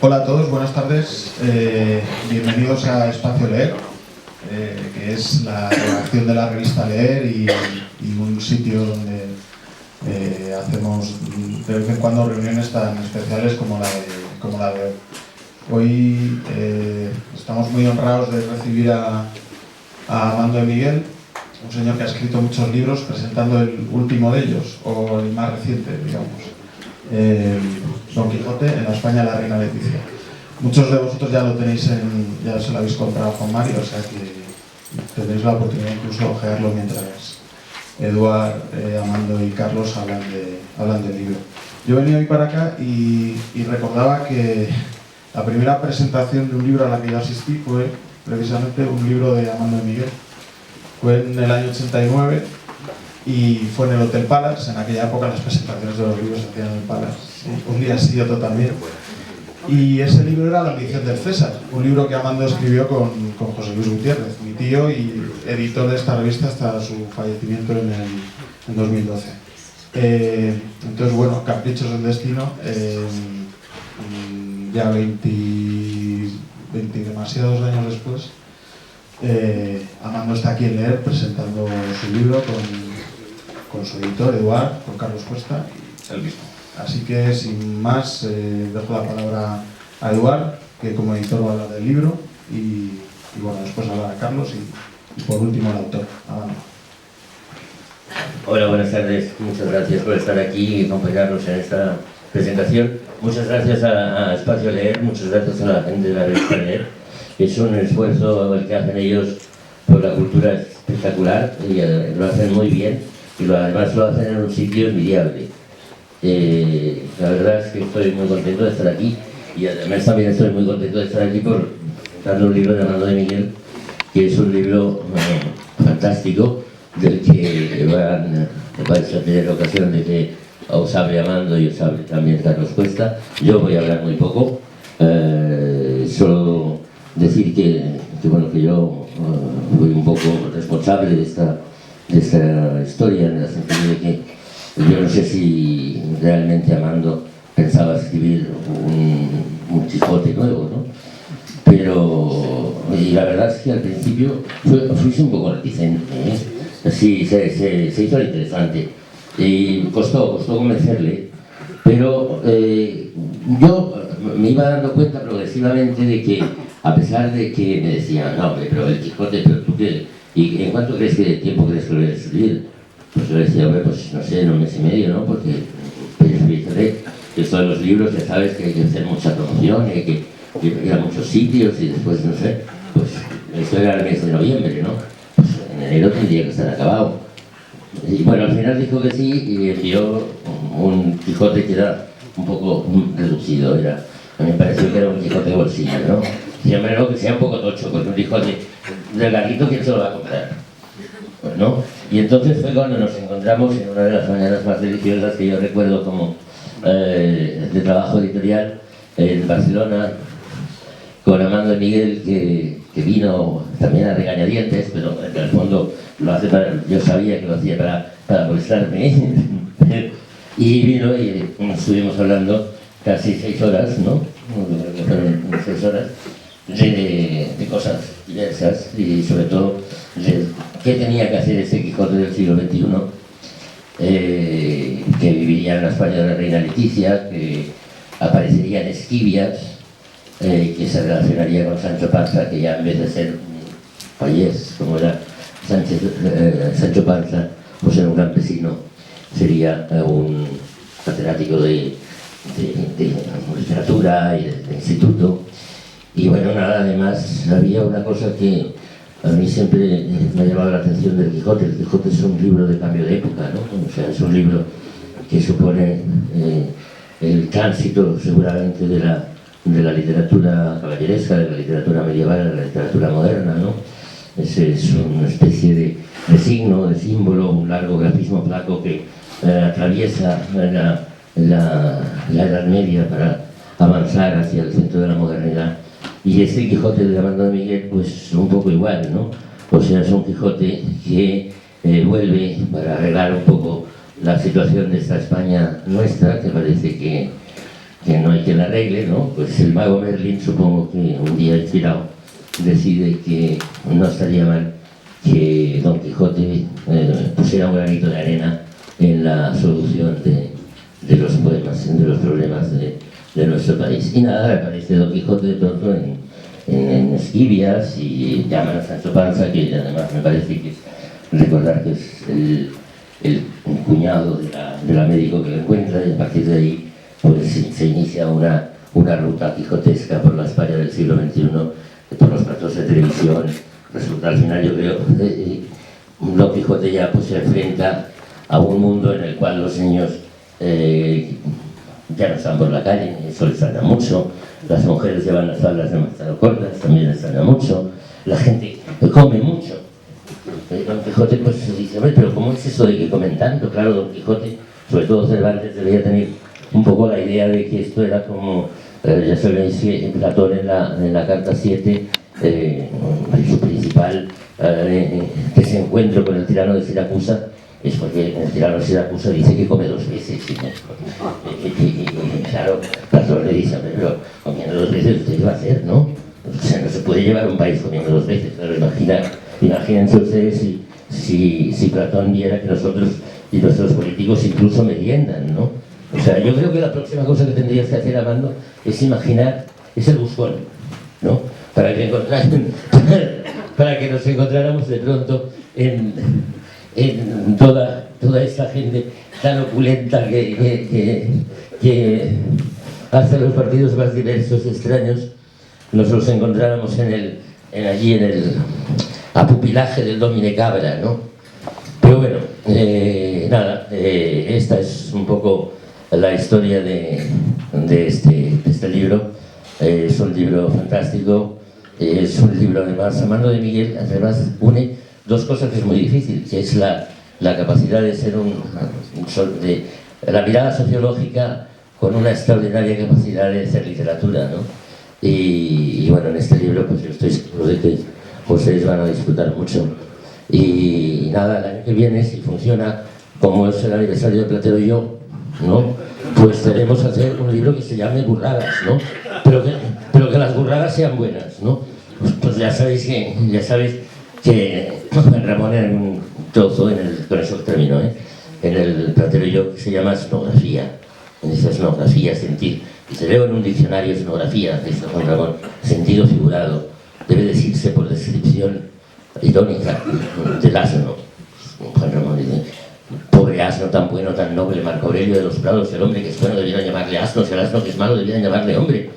Hola a todos, buenas tardes. Bienvenidos a Espacio Leer, que es la redacción de la revista Leer y un sitio donde hacemos de vez en cuando reuniones tan especiales como la de hoy. Hoy estamos muy honrados de recibir a Amando de Miguel, un señor que ha escrito muchos libros, presentando el último de ellos, o el más reciente, digamos. Don Quijote en la España de la Reina Leticia. Muchos de vosotros ya lo tenéis ya se lo habéis comprado con Mario, o sea que tendréis la oportunidad incluso de ojearlo mientras Eduard, Amando y Carlos hablan del libro. Yo venía hoy para acá y recordaba que la primera presentación de un libro a la que yo asistí fue precisamente un libro de Amando de Miguel. Fue en el año 89 y fue en el Hotel Palace. En aquella época las presentaciones de los libros se hacían en el Palace, un día sí y otro también. Y ese libro era La ambición del César, un libro que Amando escribió con José Luis Gutiérrez, mi tío y editor de esta revista hasta su fallecimiento en 2012. Entonces, bueno, Caprichos del Destino, ya 20 demasiados años después, Amando está aquí en Leer presentando su libro con su editor, Eduard, con Carlos Cuesta y él mismo. Así que, sin más, dejo la palabra a Eduard, que como editor va a hablar del libro, y bueno, después hablará Carlos y por último el autor, Amando. Hola, buenas tardes. Muchas gracias por estar aquí y acompañarnos en esta presentación. Muchas gracias a Espacio Leer, muchas gracias a la gente de la revista Leer. Es un esfuerzo el que hacen ellos por la cultura espectacular y lo hacen muy bien y además lo hacen en un sitio envidiable. La verdad es que estoy muy contento de estar aquí y además también estoy muy contento de estar aquí por darle un libro de Amando de Miguel, que es un libro fantástico del que vais a tener ocasión de que os hable Amando y os hable también Carlos Cuesta. Yo voy a hablar muy poco, solo decir que yo fui un poco responsable de esta historia, en el sentido de que yo no sé si realmente Amando pensaba escribir un Quijote nuevo, ¿no? Pero, y la verdad es que al principio fui un poco reticente, ¿eh? Sí, se hizo lo interesante y costó convencerle, pero yo me iba dando cuenta progresivamente de que, a pesar de que me decían, no, pero el Quijote, pero tú qué, ¿y en cuánto crees que de tiempo crees que lo voy a escribir? Pues yo decía, hombre, pues no sé, en un mes y medio, ¿no? Porque que esto de los libros, ya sabes que hay que hacer mucha promoción, hay que ir a muchos sitios y después, no sé, pues esto era el mes de noviembre, ¿no? Pues en enero tendría que estar acabado. Y bueno, al final dijo que sí y envió un Quijote que era un poco reducido, a mí me pareció que era un Quijote de bolsillo, ¿no? Y hombre, no, que sea un poco tocho, porque un Quijote delgadito, ¿quién se lo va a comprar? Pues no. Y entonces fue cuando nos encontramos en una de las mañanas más deliciosas que yo recuerdo como de trabajo editorial en Barcelona, con Amando de Miguel, que vino también a regañadientes, pero en el fondo lo hace yo sabía que lo hacía para molestarme, y vino y estuvimos hablando casi 6 horas, ¿no? Fueron 6 horas de cosas diversas y sobre todo de qué tenía que hacer ese Quijote del siglo XXI, que viviría en la España de la Reina Leticia, que aparecería en Esquivias, que se relacionaría con Sancho Panza, que ya en vez de ser payés, como era Sancho Panza, pues era un campesino, sería un catedrático de literatura y de instituto. Y bueno, nada, además había una cosa que a mí siempre me ha llamado la atención del Quijote. El Quijote es un libro de cambio de época, ¿no? O sea, es un libro que supone el tránsito seguramente de la literatura caballeresca, de la literatura medieval a la literatura moderna, ¿no? Es una especie de signo, de símbolo, un largo grafismo flaco que atraviesa la Edad Media para avanzar hacia el centro de la modernidad. Y este Quijote de Amando de Miguel, pues un poco igual, ¿no? O sea, es un Quijote que vuelve para arreglar un poco la situación de esta España nuestra, que parece que que no hay quien la arregle, ¿no? Pues el mago Merlin, supongo que un día inspirado, decide que no estaría mal que Don Quijote pusiera un granito de arena en la solución de los poemas, de los problemas de nuestro país. Y nada, aparece Don Quijote de pronto en Esquivias y llaman a Sancho Panza, que además me parece que es recordar que es el cuñado de la médico que lo encuentra, y a partir de ahí pues se inicia una ruta quijotesca por la España del siglo XXI, por los platos de televisión. Resulta al final, yo creo, Don Quijote ya pues se enfrenta a un mundo en el cual los niños ya no están por la calle, eso les extraña mucho, las mujeres llevan las faldas demasiado cortas, también les extraña mucho, la gente come mucho. Don Quijote pues dice, pero ¿cómo es eso de que comen tanto? Claro, Don Quijote, sobre todo Cervantes, debía tener un poco la idea de que esto era como, ya sabéis que Platón en la carta 7, su principal desencuentro con el tirano de Siracusa es porque el tirano de Siracusa dice que come 2 veces. Y claro, Platón le dice, pero comiendo 2 veces usted qué va a hacer, ¿no? O sea, no se puede llevar un país comiendo 2 veces. Claro, imagínense ustedes si Platón viera que nosotros y nuestros políticos incluso meriendan, ¿no? O sea, yo creo que la próxima cosa que tendrías que hacer, Armando, es imaginar ese buscón, ¿no? Para que nos encontráramos de pronto en toda esta gente tan opulenta que hace los partidos más diversos, extraños, nos los encontráramos allí en el apupilaje del Domine Cabra, ¿no? Pero bueno, nada, esta es un poco la historia de este libro. Es un libro fantástico, es un libro además, Armando de Miguel, además une 2 cosas que es muy difícil, que es la capacidad de ser de la mirada sociológica con una extraordinaria capacidad de hacer literatura, ¿no? Y bueno, en este libro pues yo estoy seguro de que ustedes van a disfrutar mucho. Y nada, el año que viene, si funciona como es el aniversario de Platero y yo, ¿no? Pues tenemos que hacer un libro que se llame Burradas, ¿no? Pero que las burradas sean buenas, ¿no? Pues ya sabéis que Juan Ramón en un trozo, con eso termino, en el Platero y yo, que se llama etnografía. En esa etnografía, sentir. Y se leo en un diccionario etnografía, dice Juan Ramón, sentido figurado, debe decirse por descripción irónica del asno. Juan Ramón dice, pobre asno tan bueno, tan noble, Marco Aurelio de los Prados, el hombre que es bueno debieran llamarle asno, si el asno que es malo debieran llamarle hombre.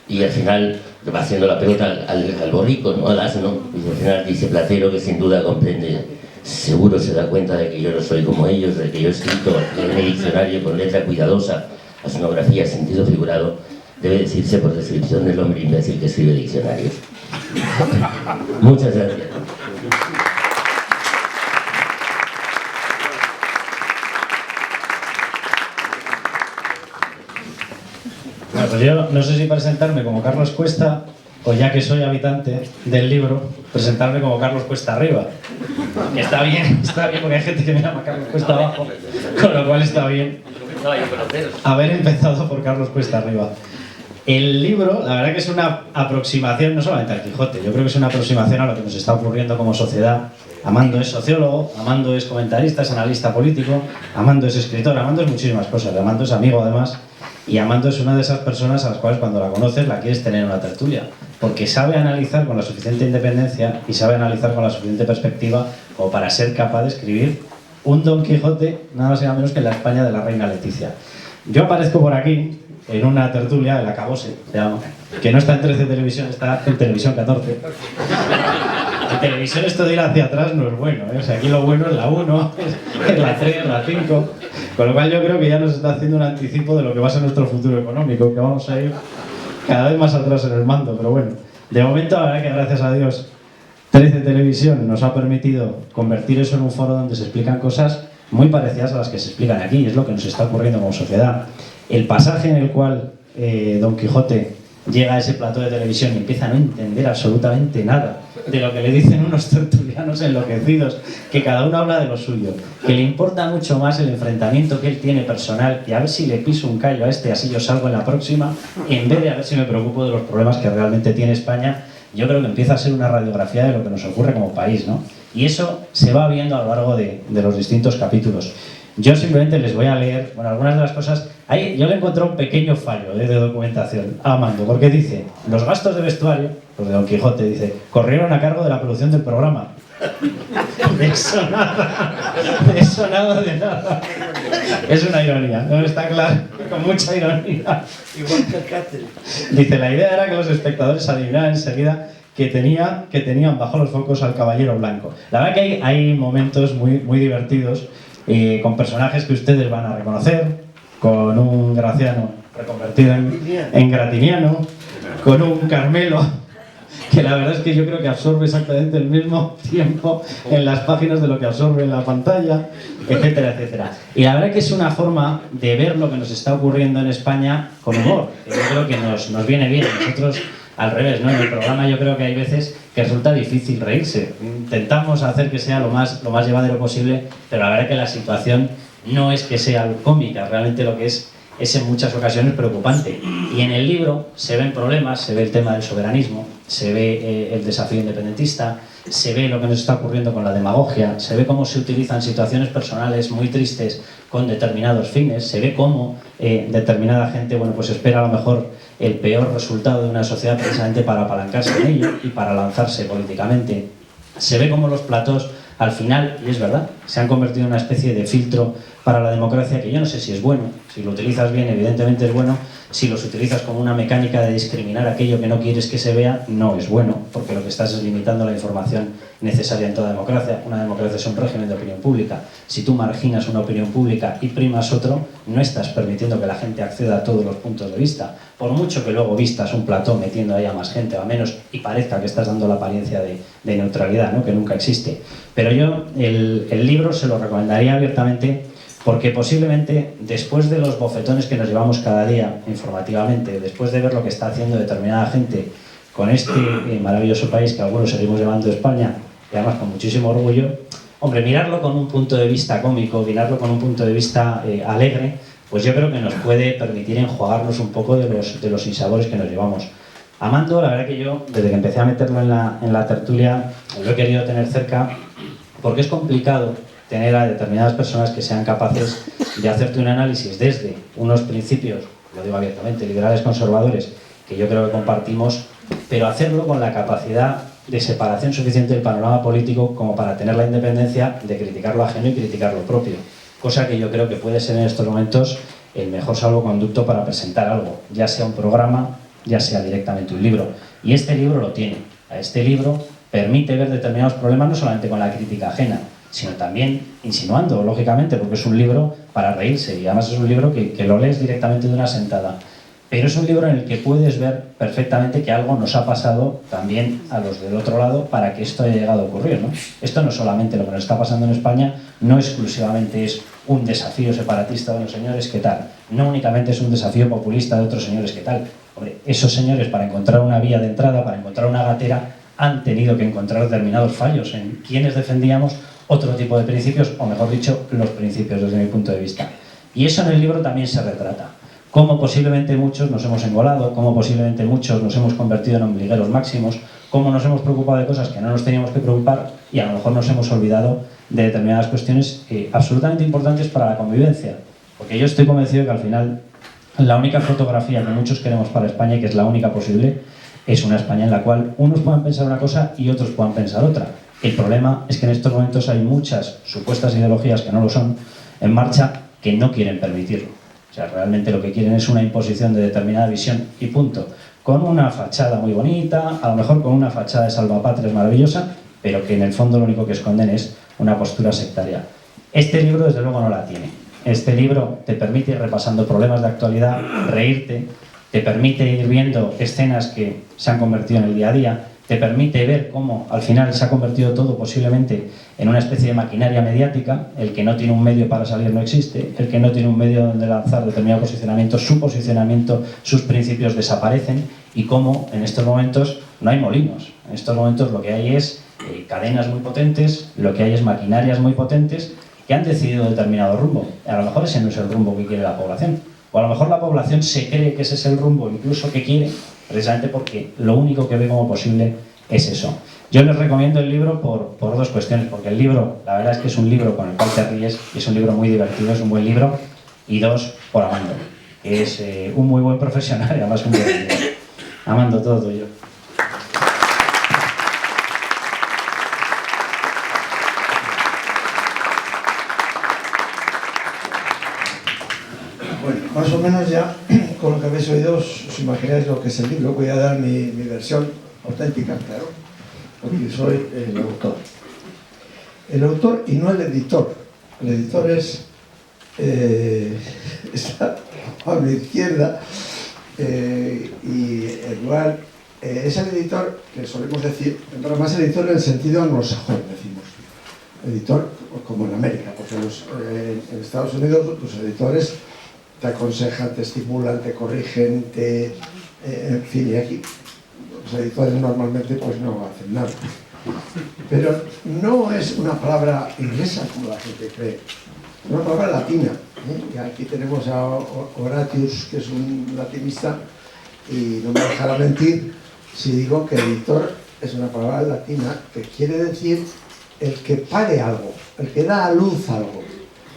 Y al final va haciendo la pelota al borrico, ¿no? Al asno, y al final dice Platero, que sin duda comprende, seguro se da cuenta de que yo no soy como ellos, de que yo he escrito en el diccionario con letra cuidadosa, etnografía, sentido figurado, debe decirse por descripción del hombre imbécil que escribe diccionarios. Muchas gracias. Bueno, pues yo no sé si presentarme como Carlos Cuesta o, ya que soy habitante del libro, presentarme como Carlos Cuesta Arriba. Está bien porque hay gente que me llama Carlos Cuesta Abajo, con lo cual está bien haber empezado por Carlos Cuesta Arriba. El libro, la verdad que es una aproximación, no solamente al Quijote, yo creo que es una aproximación a lo que nos está ocurriendo como sociedad. Amando es sociólogo, Amando es comentarista, es analista político, Amando es escritor, Amando es muchísimas cosas, Amando es amigo además, y Amando es una de esas personas a las cuales cuando la conoces la quieres tener en una tertulia, porque sabe analizar con la suficiente independencia y sabe analizar con la suficiente perspectiva como para ser capaz de escribir un Don Quijote, nada más y nada menos que en la España de la reina Leticia. Yo aparezco por aquí en una tertulia, el Acabose, se llama, que no está en 13 Televisión, está en Televisión 14. En televisión esto de ir hacia atrás no es bueno, ¿eh? O sea, aquí lo bueno es la 1, es la 3, la 5, con lo cual yo creo que ya nos está haciendo un anticipo de lo que va a ser nuestro futuro económico, que vamos a ir cada vez más atrás en el mando, pero bueno, de momento la verdad que gracias a Dios 13 Televisión nos ha permitido convertir eso en un foro donde se explican cosas muy parecidas a las que se explican aquí, y es lo que nos está ocurriendo como sociedad. El pasaje en el cual Don Quijote llega a ese plató de televisión y empieza a no entender absolutamente nada de lo que le dicen unos tertulianos enloquecidos, que cada uno habla de lo suyo, que le importa mucho más el enfrentamiento que él tiene personal y a ver si le piso un callo a este, así yo salgo en la próxima, en vez de a ver si me preocupo de los problemas que realmente tiene España. Yo creo que empieza a ser una radiografía de lo que nos ocurre como país, ¿no? Y eso se va viendo a lo largo de los distintos capítulos. Yo simplemente les voy a leer, bueno, algunas de las cosas. Ahí yo le encontré un pequeño fallo de documentación a Amando, porque dice, los gastos de vestuario, los de Don Quijote, dice, corrieron a cargo de la producción del programa. De eso nada de nada. Es una ironía, ¿no? Está claro, con mucha ironía. Igual que el catering. Dice, la idea era que los espectadores adivinaran enseguida que tenían bajo los focos al caballero blanco. La verdad que hay momentos muy, muy divertidos, con personajes que ustedes van a reconocer, con un Graciano reconvertido en Gratiniano, con un Carmelo, que la verdad es que yo creo que absorbe exactamente el mismo tiempo en las páginas de lo que absorbe en la pantalla, etcétera, etcétera. Y la verdad que es una forma de ver lo que nos está ocurriendo en España con humor, que yo creo que nos viene bien. Nosotros, al revés, ¿no? En el programa yo creo que hay veces que resulta difícil reírse. Intentamos hacer que sea lo más llevadero posible, pero la verdad que la situación no es que sea cómica, realmente lo que es en muchas ocasiones preocupante. Y en el libro se ven problemas, se ve el tema del soberanismo, se ve el desafío independentista, se ve lo que nos está ocurriendo con la demagogia, se ve cómo se utilizan situaciones personales muy tristes con determinados fines, se ve cómo determinada gente, bueno, pues espera a lo mejor el peor resultado de una sociedad precisamente para apalancarse en ello y para lanzarse políticamente. Se ve cómo los platós al final, y es verdad, se han convertido en una especie de filtro para la democracia, que yo no sé si es bueno. Si lo utilizas bien, evidentemente es bueno. Si los utilizas como una mecánica de discriminar aquello que no quieres que se vea, no es bueno, porque lo que estás es limitando la información necesaria en toda democracia. Una democracia es un régimen de opinión pública. Si tú marginas una opinión pública y primas otro, no estás permitiendo que la gente acceda a todos los puntos de vista. Por mucho que luego vistas un plató metiendo ahí a más gente o a menos y parezca que estás dando la apariencia de neutralidad, ¿no? Que nunca existe. Pero yo el libro se lo recomendaría abiertamente, porque posiblemente después de los bofetones que nos llevamos cada día informativamente, después de ver lo que está haciendo determinada gente con este maravilloso país que algunos seguimos llamando España, y además con muchísimo orgullo, hombre, mirarlo con un punto de vista cómico, mirarlo con un punto de vista alegre, pues yo creo que nos puede permitir enjuagarnos un poco de los sinsabores que nos llevamos. Amando, la verdad que yo, desde que empecé a meterlo en la tertulia, lo he querido tener cerca, porque es complicado tener a determinadas personas que sean capaces de hacerte un análisis desde unos principios, lo digo abiertamente, liberales conservadores, que yo creo que compartimos, pero hacerlo con la capacidad de separación suficiente del panorama político como para tener la independencia de criticar lo ajeno y criticar lo propio. Cosa que yo creo que puede ser en estos momentos el mejor salvoconducto para presentar algo, ya sea un programa, ya sea directamente un libro. Y este libro lo tiene. Este libro permite ver determinados problemas no solamente con la crítica ajena, sino también insinuando, lógicamente, porque es un libro para reírse y además es un libro que lo lees directamente de una sentada. Pero es un libro en el que puedes ver perfectamente que algo nos ha pasado también a los del otro lado para que esto haya llegado a ocurrir, ¿no? Esto no es solamente lo que nos está pasando en España, no exclusivamente es un desafío separatista de unos señores que tal, no únicamente es un desafío populista de otros señores que tal. Hombre, esos señores, para encontrar una vía de entrada, para encontrar una gatera, han tenido que encontrar determinados fallos en quienes defendíamos otro tipo de principios, o mejor dicho, los principios desde mi punto de vista. Y eso en el libro también se retrata. Cómo posiblemente muchos nos hemos engolado, cómo posiblemente muchos nos hemos convertido en ombligueros máximos, cómo nos hemos preocupado de cosas que no nos teníamos que preocupar y a lo mejor nos hemos olvidado de determinadas cuestiones absolutamente importantes para la convivencia. Porque yo estoy convencido de que al final la única fotografía que muchos queremos para España, y que es la única posible, es una España en la cual unos puedan pensar una cosa y otros puedan pensar otra. El problema es que en estos momentos hay muchas supuestas ideologías que no lo son en marcha que no quieren permitirlo. O sea, realmente lo que quieren es una imposición de determinada visión y punto. Con una fachada muy bonita, a lo mejor con una fachada de salvapatrias maravillosa, pero que en el fondo lo único que esconden es una postura sectaria. Este libro desde luego no la tiene. Este libro te permite ir repasando problemas de actualidad, reírte, te permite ir viendo escenas que se han convertido en el día a día, te permite ver cómo al final se ha convertido todo posiblemente en una especie de maquinaria mediática. El que no tiene un medio para salir no existe, el que no tiene un medio donde lanzar determinado posicionamiento, su posicionamiento, sus principios desaparecen, y cómo en estos momentos no hay molinos. En estos momentos lo que hay es cadenas muy potentes, lo que hay es maquinarias muy potentes que han decidido determinado rumbo. A lo mejor ese no es el rumbo que quiere la población, o a lo mejor la población se cree que ese es el rumbo incluso que quiere, precisamente porque lo único que ve como posible es eso. Yo les recomiendo el libro por dos cuestiones, porque el libro, la verdad es que es un libro con el cual te ríes, es un libro muy divertido, es un buen libro, y dos, por Amando, que es un muy buen profesional y además un buen libro. Amando, todo tuyo. Bueno, más o menos ya con lo que habéis oído os imagináis lo que es el libro. Voy a dar mi versión auténtica, claro, porque soy el autor. El autor y no el editor. El editor está a mi izquierda, y Eduard es el editor que solemos decir, pero más el editor en el sentido anglosajón, decimos. Editor como en América, porque en Estados Unidos los editores te aconsejan, te estimulan, te corrigen, en fin, y aquí los editores normalmente pues no hacen nada. Pero no es una palabra inglesa como la gente cree, es una palabra latina, ¿eh? Y aquí tenemos a Horatius, que es un latinista, y no me dejará mentir si digo que editor es una palabra latina que quiere decir el que pare algo, el que da a luz algo,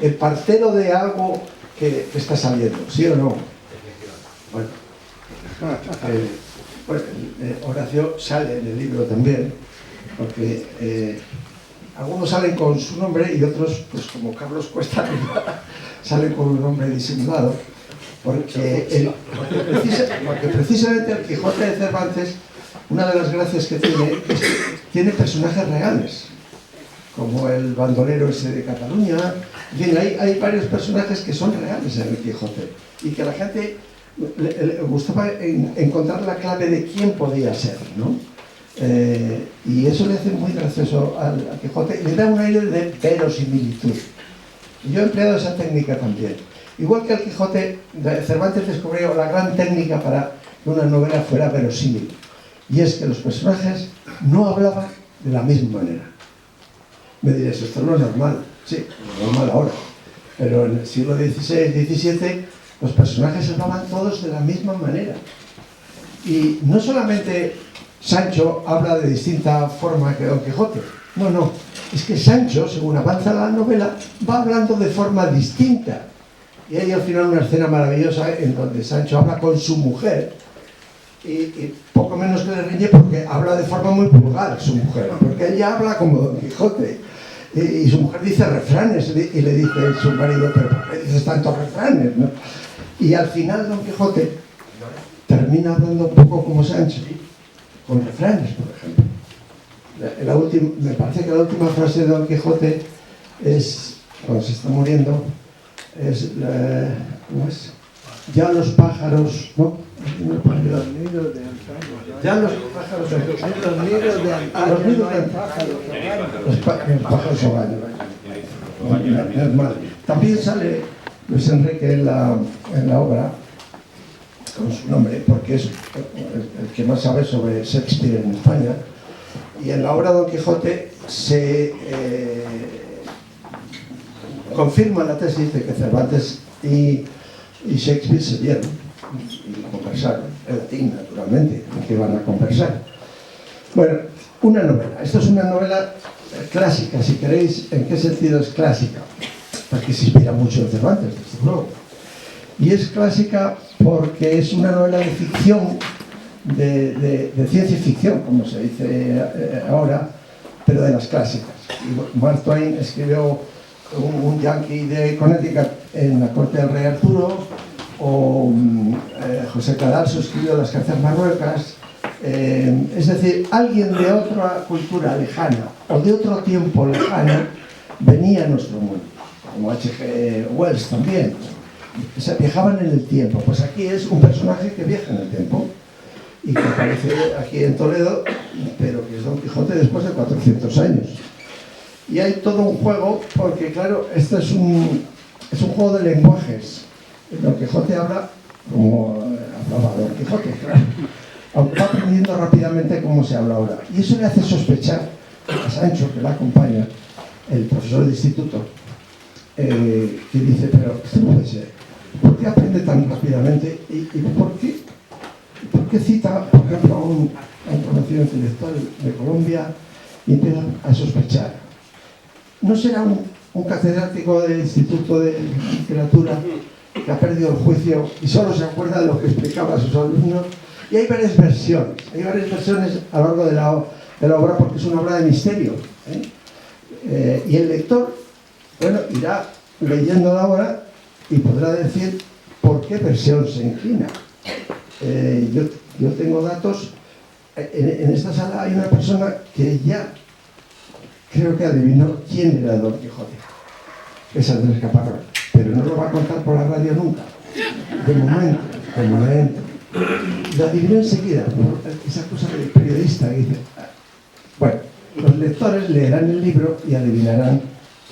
el partero de algo que está saliendo, ¿sí o no? Bueno, Horacio sale en el libro también, porque algunos salen con su nombre y otros, pues como Carlos Cuesta, salen con un nombre disimulado, porque precisamente el Quijote de Cervantes, una de las gracias que tiene es que tiene personajes reales, como el bandolero ese de Cataluña. En fin, hay varios personajes que son reales en el Quijote y que a la gente le gustaba encontrar la clave de quién podía ser, ¿no? Y eso le hace muy gracioso al Quijote y le da un aire de verosimilitud. Y yo he empleado esa técnica también. Igual que el Quijote, Cervantes descubrió la gran técnica para que una novela fuera verosímil, y es que los personajes no hablaban de la misma manera. Me diréis, esto no es normal. Sí, es normal ahora, pero en el siglo XVI, XVII los personajes hablaban todos de la misma manera. Y no solamente Sancho habla de distinta forma que Don Quijote, no, es que Sancho, según avanza la novela, va hablando de forma distinta. Y hay al final una escena maravillosa en donde Sancho habla con su mujer y poco menos que le riñe porque habla de forma muy vulgar su mujer, porque ella habla como Don Quijote. Y su mujer dice refranes y le dice su marido, pero ¿por qué dices tantos refranes? ¿No? Y al final Don Quijote termina hablando un poco como Sancho, con refranes, por ejemplo. Me parece que la última frase de Don Quijote es, cuando se está muriendo, es, ¿cómo es? Ya los pájaros, ¿no? Los nidos de antaño. Ya los pájaros Los nidos de antaño no hay pájaros. Los pájaros hogaños. También sale Luis Enrique en la obra con su nombre, porque es el que más sabe sobre Shakespeare en España, y en la obra Don Quijote se confirma la tesis de que Cervantes y Shakespeare se vieron y conversaron, en latín naturalmente, que iban a conversar. Bueno, una novela. Esto es una novela clásica, si queréis. ¿En qué sentido es clásica? Porque se inspira mucho en Cervantes, desde luego. Y es clásica porque es una novela de ficción, de ciencia ficción, como se dice ahora, pero de las clásicas. Y Mark Twain escribió un yankee de Connecticut en la corte del rey Arturo, o José Cadalso escribió Las Cartas Marruecas. Es decir, alguien de otra cultura lejana o de otro tiempo lejano venía a nuestro mundo, como H.G. Wells también. O sea, viajaban en el tiempo. Pues aquí es un personaje que viaja en el tiempo y que aparece aquí en Toledo pero que es Don Quijote después de 400 años. Y hay todo un juego, porque claro, esto es un juego de lenguajes. Don Quijote habla como hablaba Don Quijote, claro, aunque va aprendiendo rápidamente cómo se habla ahora. Y eso le hace sospechar a Sancho, que la acompaña, el profesor de instituto, que dice, pero esto no puede ser. ¿Por qué aprende tan rápidamente? ¿Y por qué cita, por ejemplo, a un conocido intelectual de Colombia y empieza a sospechar? ¿No será un catedrático del Instituto de Literatura que ha perdido el juicio y solo se acuerda de lo que explicaba a sus alumnos? Y hay varias versiones a lo largo de la obra, porque es una obra de misterio, ¿eh? Y el lector, bueno, irá leyendo la obra y podrá decir por qué versión se inclina. Yo tengo datos. En esta sala hay una persona que ya creo que adivinó quién era Don Quijote. Es Andrés Caparrós, pero no lo va a contar por la radio nunca. De momento. Lo adivinó enseguida, por esa cosa del periodista que dice. Bueno, los lectores leerán el libro y adivinarán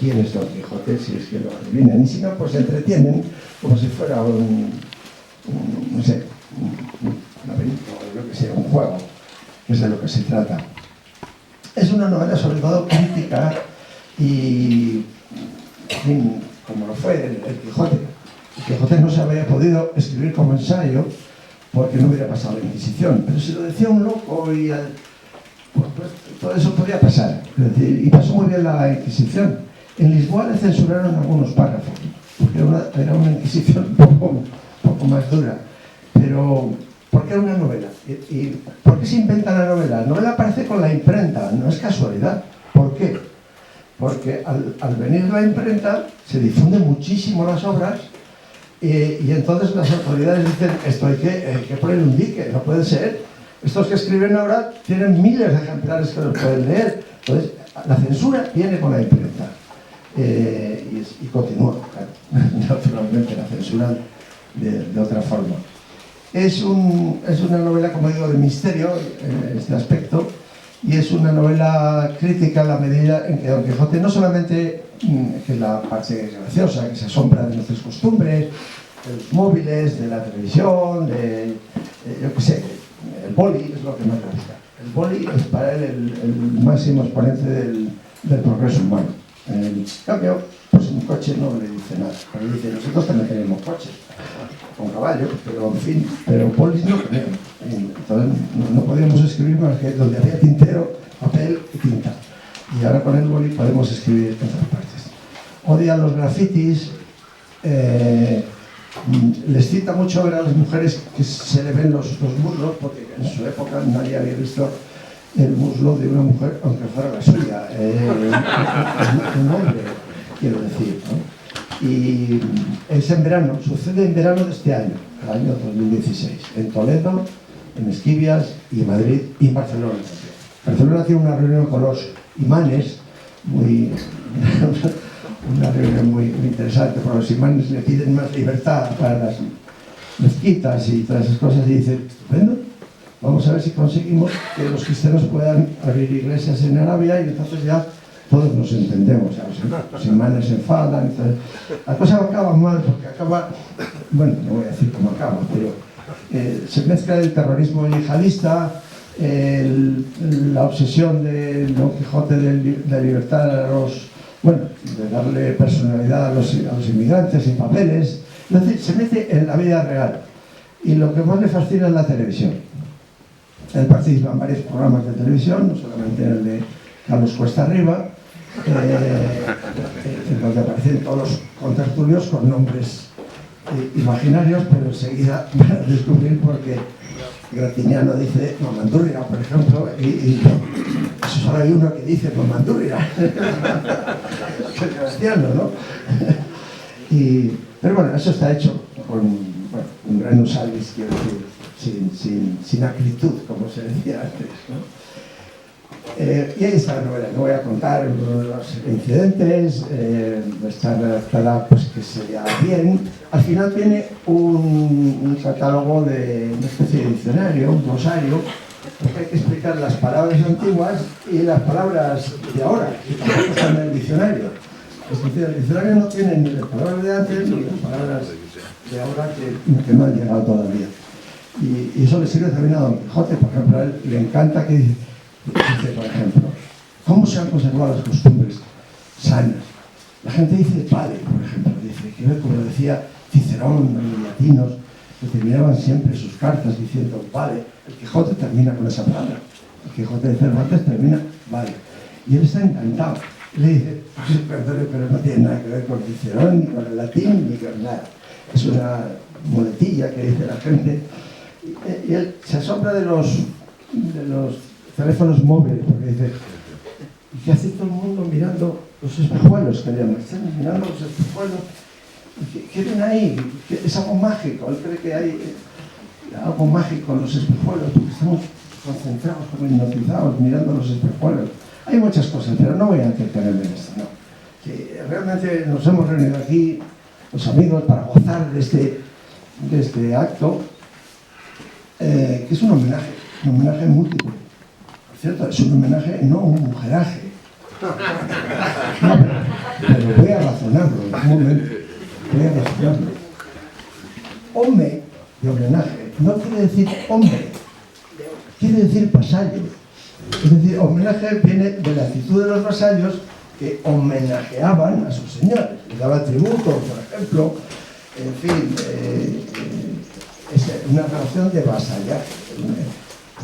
quién es Don Quijote, si es que lo adivinan. Y si no, pues se entretienen como si fuera un laberinto, o lo que sea, un juego, que es de lo que se trata. Es una novela sobre todo crítica y, como lo fue el Quijote. El Quijote no se habría podido escribir como ensayo porque no hubiera pasado la Inquisición, pero si lo decía un loco y pues todo eso podía pasar. Es decir, y pasó muy bien la Inquisición. En Lisboa le censuraron algunos párrafos, porque era una Inquisición un poco más dura, pero porque era una novela. ¿Y por qué se inventa la novela? La novela aparece con la imprenta, no es casualidad. ¿Por qué? Porque al venir la imprenta se difunden muchísimo las obras y entonces las autoridades dicen, esto hay que poner un dique, no puede ser. Estos que escriben ahora tienen miles de ejemplares que los pueden leer. Entonces, la censura viene con la imprenta. Y continúa, claro, naturalmente, la censura de otra forma. Es una novela, como digo, de misterio en este aspecto, y es una novela crítica en la medida en que Don Quijote no solamente que la parte graciosa, que se asombra de nuestras costumbres, de los móviles, de la televisión, yo qué sé, el boli es lo que más le gusta. El boli es para él el máximo exponente del progreso humano. En cambio, pues un coche no le dice nada. Le dice, nosotros también tenemos coches, con caballos, pero en fin, pero bolis no tenemos. Entonces no podíamos escribir más que donde había tintero, papel y tinta. Y ahora con el boli podemos escribir en todas partes. Odia los grafitis. Les cita mucho ver a las mujeres que se le ven los muslos, porque en su época nadie había visto el muslo de una mujer, aunque fuera la suya, un hombre, quiero decir, ¿no? Y es en verano, sucede en verano de este año, el año 2016, en Toledo, en Esquivias y en Madrid y en Barcelona. Barcelona tiene una reunión con los imanes, una reunión muy interesante, porque los imanes le piden más libertad para las mezquitas y todas esas cosas, y dicen, estupendo, vamos a ver si conseguimos que los cristianos puedan abrir iglesias en Arabia, y entonces ya todos nos entendemos, los imanes se enfadan, entonces, la cosa acaba mal, porque acaba, bueno, no voy a decir cómo acaba, pero se mezcla el terrorismo yihadista, la obsesión de Don Quijote de libertad a los, bueno, de darle personalidad a los inmigrantes y papeles, es decir, se mete en la vida real. Y lo que más le fascina es la televisión. Él participa en varios programas de televisión, no solamente en el de Carlos Cuesta Arriba, en donde aparecen todos los contertulios con nombres imaginarios, pero enseguida van a descubrir porque Gratiñano dice Mamandúrira, por ejemplo, y solo hay uno que dice Mamandúrira, que es Graciano, ¿no? Pero bueno, eso está hecho con un gran salis, quiero decir, sin acritud, como se decía antes, ¿no? Y ahí está la novela. No voy a contar los incidentes, está redactada pues que sería bien. Al final tiene un catálogo de una especie de diccionario, un glosario, porque hay que explicar las palabras antiguas y las palabras de ahora, que tampoco están en el diccionario. Es decir, el diccionario no tiene ni las palabras de antes ni las palabras de ahora que no han llegado todavía. Y eso le sirve también a Don Quijote, por ejemplo, a él le encanta que dice, por ejemplo, ¿cómo se han conservado las costumbres sanas? La gente dice vale, por ejemplo, dice, que como decía Cicerón, los latinos, que terminaban siempre sus cartas diciendo vale. El Quijote termina con esa palabra. El Quijote de Cervantes termina vale. Y él está encantado. Le dice, pues, perdone, pero no tiene nada que ver con Cicerón, ni con el latín, ni con nada. Es una muletilla que dice la gente. Y él se asombra de los teléfonos móviles, porque dice, ¿y qué hace todo el mundo mirando los espejuelos que llaman? Están mirando los espejuelos. ¿Qué ven ahí? Es algo mágico. Él cree que hay algo mágico en los espejuelos, porque estamos concentrados, como hipnotizados, mirando los espejuelos. Hay muchas cosas, pero no voy a entretenerme en esto, ¿no? Que realmente nos hemos reunido aquí, los amigos, para gozar de este acto, que es un homenaje múltiple. Por cierto, es un homenaje, no un mujeraje. No, pero voy a razonarlo, en un momento. Voy a razonarlo. Hombre de homenaje no quiere decir hombre, quiere decir vasallo. Es decir, homenaje viene de la actitud de los vasallos que homenajeaban a sus señores, les daban tributo, por ejemplo, en fin, es una relación de vasallaje.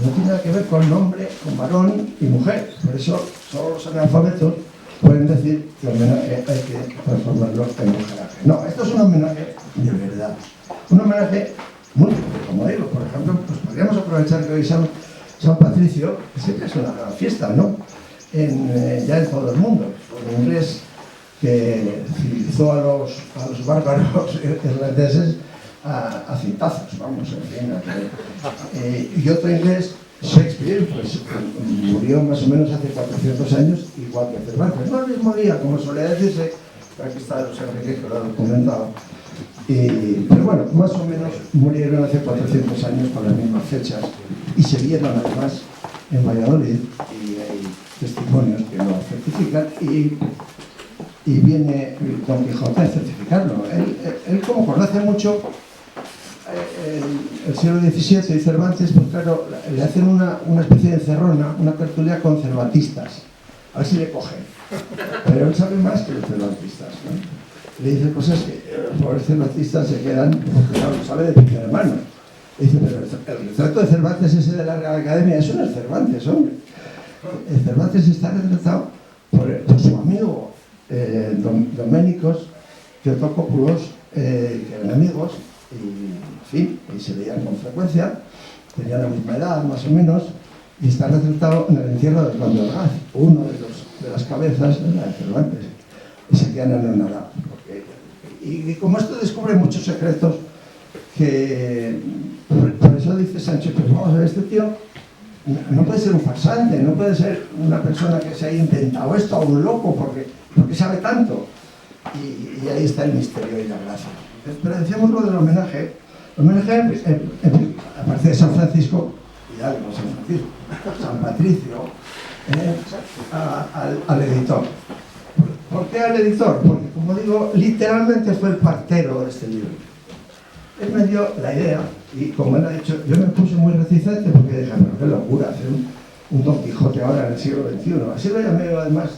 No tiene nada que ver con nombre, con varón y mujer. Por eso solo los analfabetos pueden decir que homenaje hay que transformarlo en mujeraje. No, esto es un homenaje de verdad. Un homenaje múltiple, como digo. Por ejemplo, pues podríamos aprovechar que hoy San Patricio, que siempre es una gran fiesta, ¿no? Ya en todo el mundo. Un inglés que civilizó a los bárbaros irlandeses a cintazos, vamos, en fin. Y otro inglés, Shakespeare, pues murió más o menos hace 400 años, igual que Cervantes. No el mismo día, como solía decirse, aquí está José Enrique, que lo ha documentado. Pero bueno, más o menos murieron hace 400 años con las mismas fechas y se vieron además en Valladolid, y hay testimonios que lo certifican, y viene Don Quijote a certificarlo. Él como conoce mucho el siglo XVII y Cervantes, pues claro, le hacen una especie de encerrona, una tertulia con cervantistas, a ver si le cogen. Pero él sabe más que los cervantistas, ¿no? Le dice cosas que los pobres cervantistas se quedan, porque no lo sabe de primera mano. Le dice, pero el retrato de Cervantes ese de la Real Academia, eso no es Cervantes, hombre. El Cervantes está retratado por su amigo Doménicos Theotokopoulos, que eran amigos, y en fin, y se veían con frecuencia, tenían la misma edad más o menos, y está retratado en el entierro de Conde Orgaz. Uno de las cabezas era de Cervantes, y se quedan anonadados. Y como esto descubre muchos secretos, que por eso dice Sancho, pues vamos a ver, este tío no puede ser un farsante, no puede ser una persona que se haya inventado esto, o un loco, porque sabe tanto. Y ahí está el misterio y la gracia. Pero decíamos lo del homenaje. El homenaje, aparte de San Francisco, cuidado con San Francisco, San Patricio, al editor. ¿Por qué al editor? Porque, como digo, literalmente fue el partero de este libro. Él me dio la idea, y como él ha dicho, yo me puse muy reticente porque dije, pero qué locura hacer un Don Quijote ahora en el siglo XXI. Así lo llamé, además,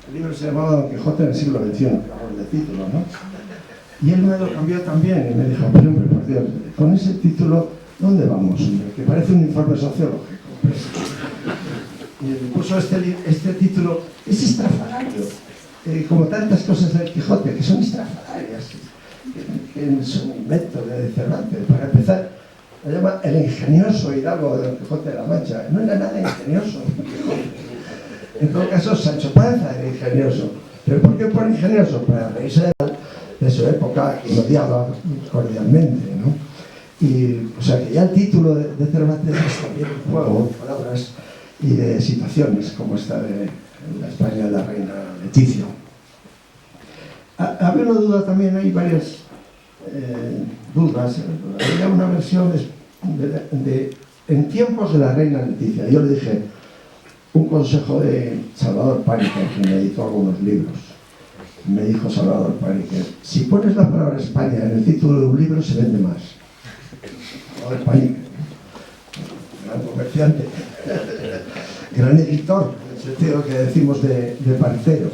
el libro se llamaba Don Quijote en el siglo XXI, por de título, ¿no? Y él me lo cambió también y me dijo, pero hombre, por Dios, con ese título, ¿dónde vamos? Que parece un informe sociológico. Y me puso este título, es estrafalario. Como tantas cosas del Quijote, que son estrafalarias, que es un invento de Cervantes. Para empezar, lo llama el ingenioso hidalgo de Don Quijote de la Mancha. No era nada ingenioso. En todo caso, Sancho Panza era ingenioso. ¿Pero por qué pone ingenioso? Para reírse de su época, que lo odiaba cordialmente, ¿no? Y, o sea, que ya el título de Cervantes es también un juego de palabras y de situaciones, como esta de la España de la reina Leticia. Había una duda también, hay varias dudas. Había una versión de en tiempos de la reina Leticia. Yo le dije, un consejo de Salvador Paniker, que me editó algunos libros. Me dijo Salvador Paniker, si pones la palabra España en el título de un libro, se vende más. Salvador Paniker, gran comerciante, gran editor, en el sentido que decimos de parcero.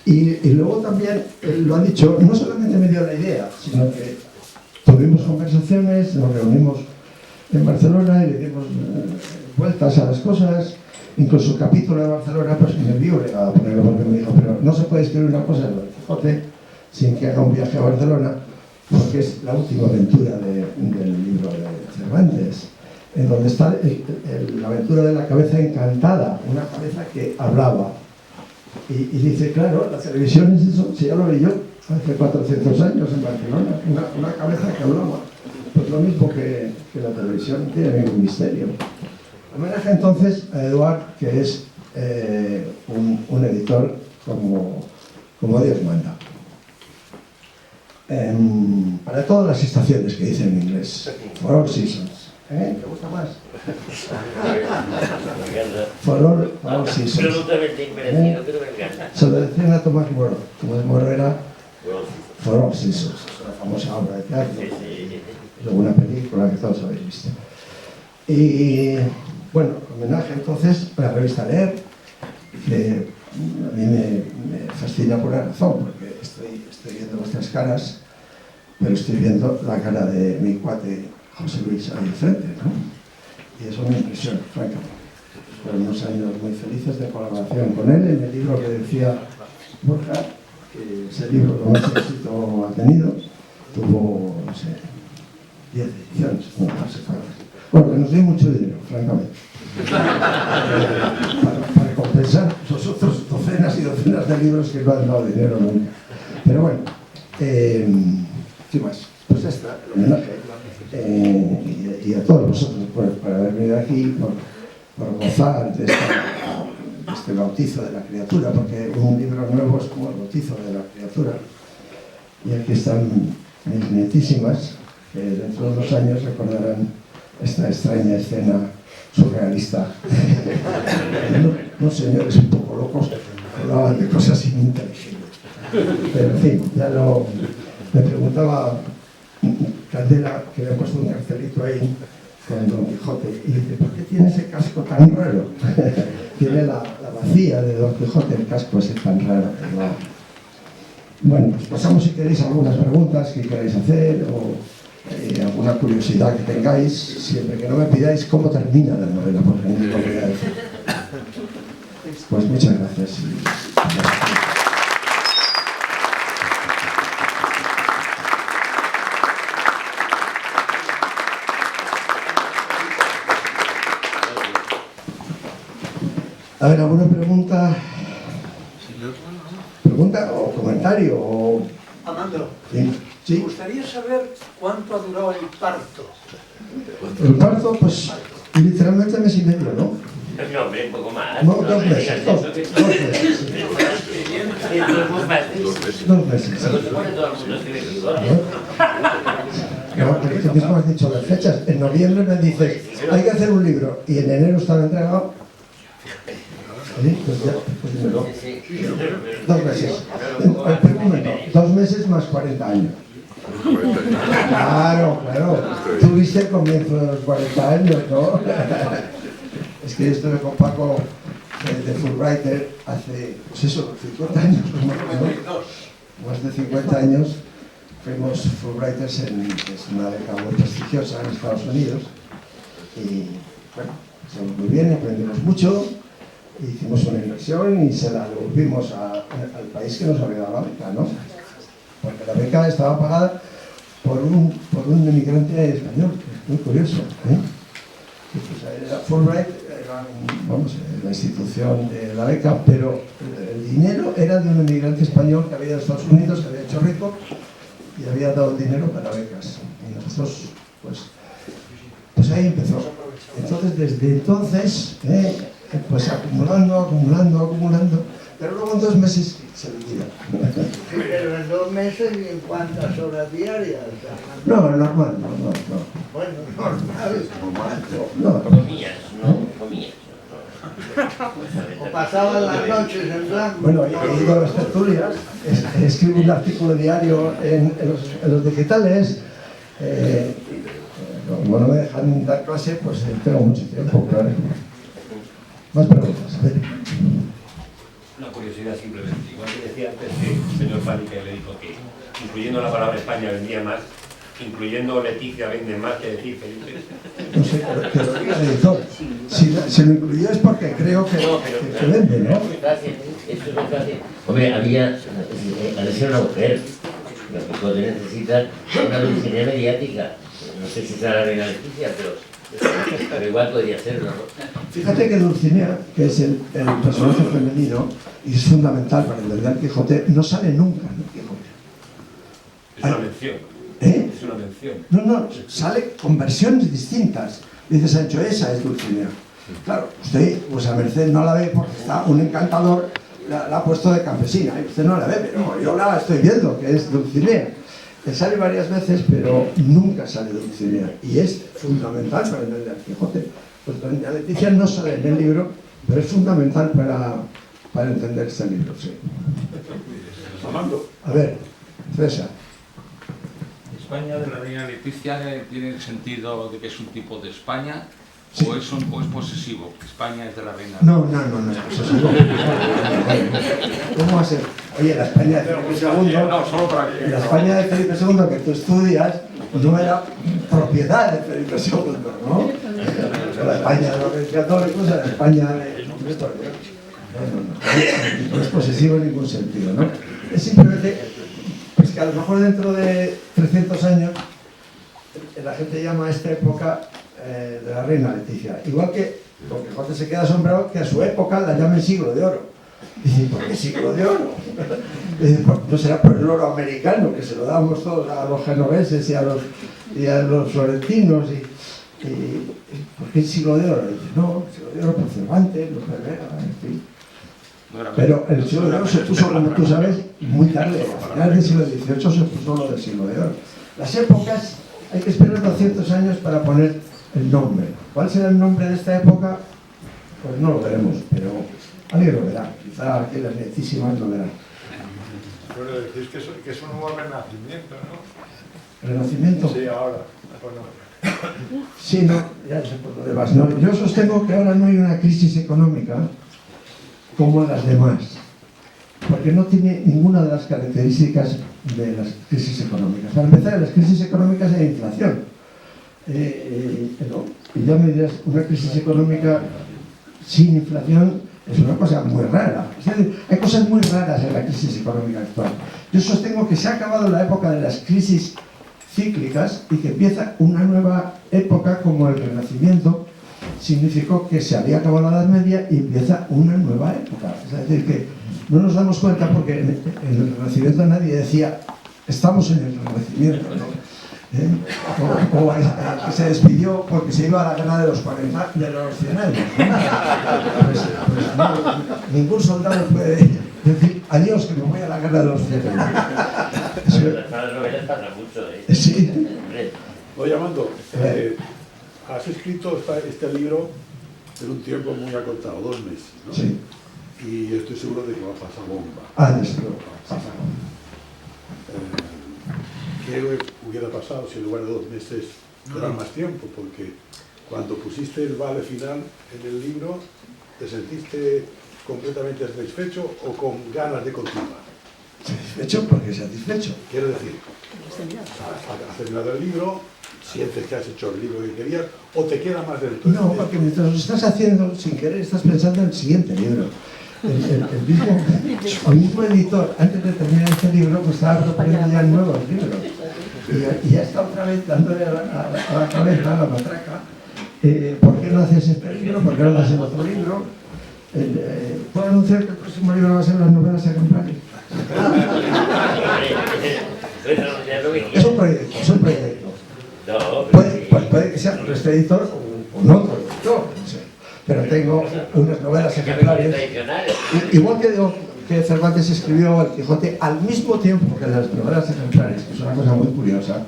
Y luego también, él lo ha dicho, no solamente me dio la idea, sino que tuvimos conversaciones, nos reunimos en Barcelona y le dimos vueltas a las cosas. Incluso el capítulo de Barcelona pues me vio obligado a ponerlo, porque me dijo, pero no se puede escribir una cosa de Don Quijote sin que haga un viaje a Barcelona, porque es la última aventura del libro de Cervantes, en donde está la aventura de la cabeza encantada, una cabeza que hablaba. Y dice, claro, la televisión es eso, si ya lo vi yo hace 400 años en Barcelona, una cabeza que hablaba. Pues lo mismo que la televisión, no tiene ningún misterio. Homenaje entonces a Eduard, que es un editor como Dios manda. Para todas las estaciones que dice en inglés, for all seasons. ¿Te gusta más? For all seasons. Se lo decían a Tomás Moro. Tomás Moro era For all seasons, es una famosa obra de teatro. Luego una película que todos habéis visto. Y bueno, homenaje entonces a la revista Leer, que a mí me fascina por una razón, porque estoy viendo vuestras caras, pero estoy viendo la cara de mi cuate José Luis ahí enfrente, ¿no? Y eso me impresiona, francamente. Fueron unos años muy felices de colaboración con él en el libro que decía Borja, que ese libro con más éxito ha tenido, tuvo, no sé, 10 ediciones, no sé cuántas. Bueno, que nos dio mucho dinero, francamente. Para compensar los otros docenas y docenas de libros que no han dado dinero nunca. Pero bueno, ¿qué más? Pues esta, el homenaje. Y a todos vosotros por haber venido aquí, por gozar de este bautizo de la criatura, porque un libro nuevo es como el bautizo de la criatura. Y aquí están mis nietísimas, que dentro de unos años recordarán esta extraña escena surrealista. Unos señores un poco locos hablaban de cosas ininteligibles. Pero en fin, ya lo... Me preguntaba Candela, que le ha puesto un cartelito ahí con Don Quijote, y dice, ¿por qué tiene ese casco tan raro? Tiene la vacía de Don Quijote, el casco ese tan raro. Bueno, pues pasamos si queréis algunas preguntas que queráis hacer, o alguna curiosidad que tengáis, siempre que no me pidáis cómo termina la novela, porque no lo voy a decir. Pues muchas gracias. A ver, ¿alguna pregunta? ¿Pregunta o comentario? O... Amando, ¿Sí? me gustaría saber cuánto ha durado el parto. El parto, pues, literalmente mes y medio, ¿no? No, hombre, un poco más. No, 2 meses. 2 meses. 2 meses. No, porque tú mismo has dicho las fechas. En noviembre me dices, hay que hacer un libro, y en enero estaba entregado. ¿Sí? Pues ya, pues dímelo. 2 meses. Un momento, 2 meses más 40 años. Claro, claro. Tuviste el comienzo de los 40 años, ¿no? Es que yo estuve con Paco de Fulbrighter hace, pues eso, 50 años, más de 50 años. Fuimos Fulbrighters en una beca muy prestigiosa en Estados Unidos. Y bueno, estamos muy bien, aprendimos mucho. Hicimos una inversión y se la devolvimos al país que nos había dado la beca, ¿no? Porque la beca estaba pagada por un inmigrante español, muy curioso, ¿eh? Pues Fulbright era, vamos, la institución de la beca, pero el dinero era de un inmigrante español que había ido a Estados Unidos, que había hecho rico y había dado dinero para becas. Y nosotros, pues ahí empezó. Entonces, desde entonces, pues acumulando, pero luego en 2 meses se liquida. Pero en 2 meses, ¿y en cuántas horas diarias? No, normal, no. Bueno, normal. No, Comillas, no, comillas. O pasaban las noches en blanco. bueno, he ido a las tertulias, escribo un artículo diario en los digitales. Como no me dejan dar clase, pues tengo mucho tiempo, claro. Más preguntas, a ver. Una curiosidad simplemente. Igual que decía antes el señor Fani, que le dijo que incluyendo la palabra España vendía más, incluyendo Leticia vende más que decir Felipe. No sé, que lo diga el editor. Si lo incluyó es porque creo que vende, ¿no? Es muy fácil, eso es muy fácil. Hombre, al ser una mujer, el Quijote necesita una Dulcinea mediática. No sé si será la reina Leticia, pero igual podría serlo, ¿no? Fíjate que Dulcinea, que es el personaje femenino y es fundamental para entender el Quijote, no sale nunca en el Quijote. Es una mención. ¿Eh? Es una mención. No, sale con versiones distintas. Dice Sancho, esa es Dulcinea. Claro, usted, pues a Merced no la ve porque está un encantador, la ha puesto de campesina, y usted no la ve, pero yo la estoy viendo, que es Dulcinea. Sale varias veces, pero nunca sale Dulcinea. Y es fundamental para entender el Quijote. Pues doña Leticia no sale en el libro, pero es fundamental para entender este libro, sí. A ver, César. España de la reina Leticia tiene el sentido de que es un tipo de España, Sí. o es posesivo. España es de la reina. No, eso sí. ¿Cómo va a ser? Oye, la España de Felipe II, No, solo para que... la España de Felipe II que tú estudias, no era propiedad de Felipe II, ¿no? La España de los Reyes Católicos era la España de... No es posesivo en ningún sentido, ¿no? Es simplemente pues que a lo mejor dentro de 300 años la gente llama a esta época de la reina Leticia. Igual que Don Quijote se queda asombrado que a su época la llamen siglo de oro. Dice, ¿por qué siglo de oro? Dice, no será por el oro americano, que se lo damos todos a los genoveses y a los florentinos. ¿Por qué el siglo de oro? Dice, no, el siglo de oro por Cervantes, los Rivera, en fin. Pero el siglo de oro se puso, como tú sabes, muy tarde. A finales del siglo XVIII se puso lo del siglo de oro. Las épocas, hay que esperar 200 años para poner el nombre. ¿Cuál será el nombre de esta época? Pues no lo veremos, pero alguien lo verá. Quizá aquí las netísimas lo verán. Bueno, decís que es un nuevo renacimiento, ¿no? ¿Renacimiento? Sí, ahora. Bueno, Sí, no, ya sé por lo demás. No, yo sostengo que ahora no hay una crisis económica como las demás, porque no tiene ninguna de las características de las crisis económicas. Para empezar, en las crisis económicas hay inflación. Y ya me dirás, una crisis económica sin inflación es una cosa muy rara. Es decir, hay cosas muy raras en la crisis económica actual. Yo sostengo que se ha acabado la época de las crisis cíclicas y que empieza una nueva época como el Renacimiento. Significó que se había acabado la Edad Media y empieza una nueva época. Es decir, que no nos damos cuenta porque en el Renacimiento nadie decía estamos en el Renacimiento, ¿no? O que se despidió porque se iba a la guerra de los 40, de los 100 años. Pues no, ningún soldado puede decir adiós que me voy a la guerra de los 100 años. Las novelas pasa mucho, ¿eh? Sí. oye, Armando, has escrito este libro en un tiempo muy acotado, 2 meses, ¿no? Sí. Y estoy seguro de que va a pasar bomba. Desde luego. ¿Qué hubiera pasado si en lugar de 2 meses fuera más tiempo? Porque cuando pusiste el vale final en el libro, ¿te sentiste completamente satisfecho o con ganas de continuar? Satisfecho porque satisfecho. Quiero decir, has terminado el libro, sientes que has hecho el libro que querías, o te queda más dentro. No, porque mientras lo estás haciendo, sin querer, estás pensando en el siguiente libro. El mismo editor, antes de terminar este libro, pues estaba proponiendo ya nuevos libros. Y ya está otra vez dándole a la cabeza, a la matraca. ¿Por qué no haces este libro? ¿Por qué no haces otro libro? ¿Puedo anunciar que el próximo libro va a ser las novelas ejemplares? Es un proyecto, es un proyecto. Puede que sea con este editor o con otro editor, no sé. Pero tengo unas novelas ejemplares. Igual que digo que Cervantes escribió El Quijote al mismo tiempo que las novelas ejemplares, que es una cosa muy curiosa.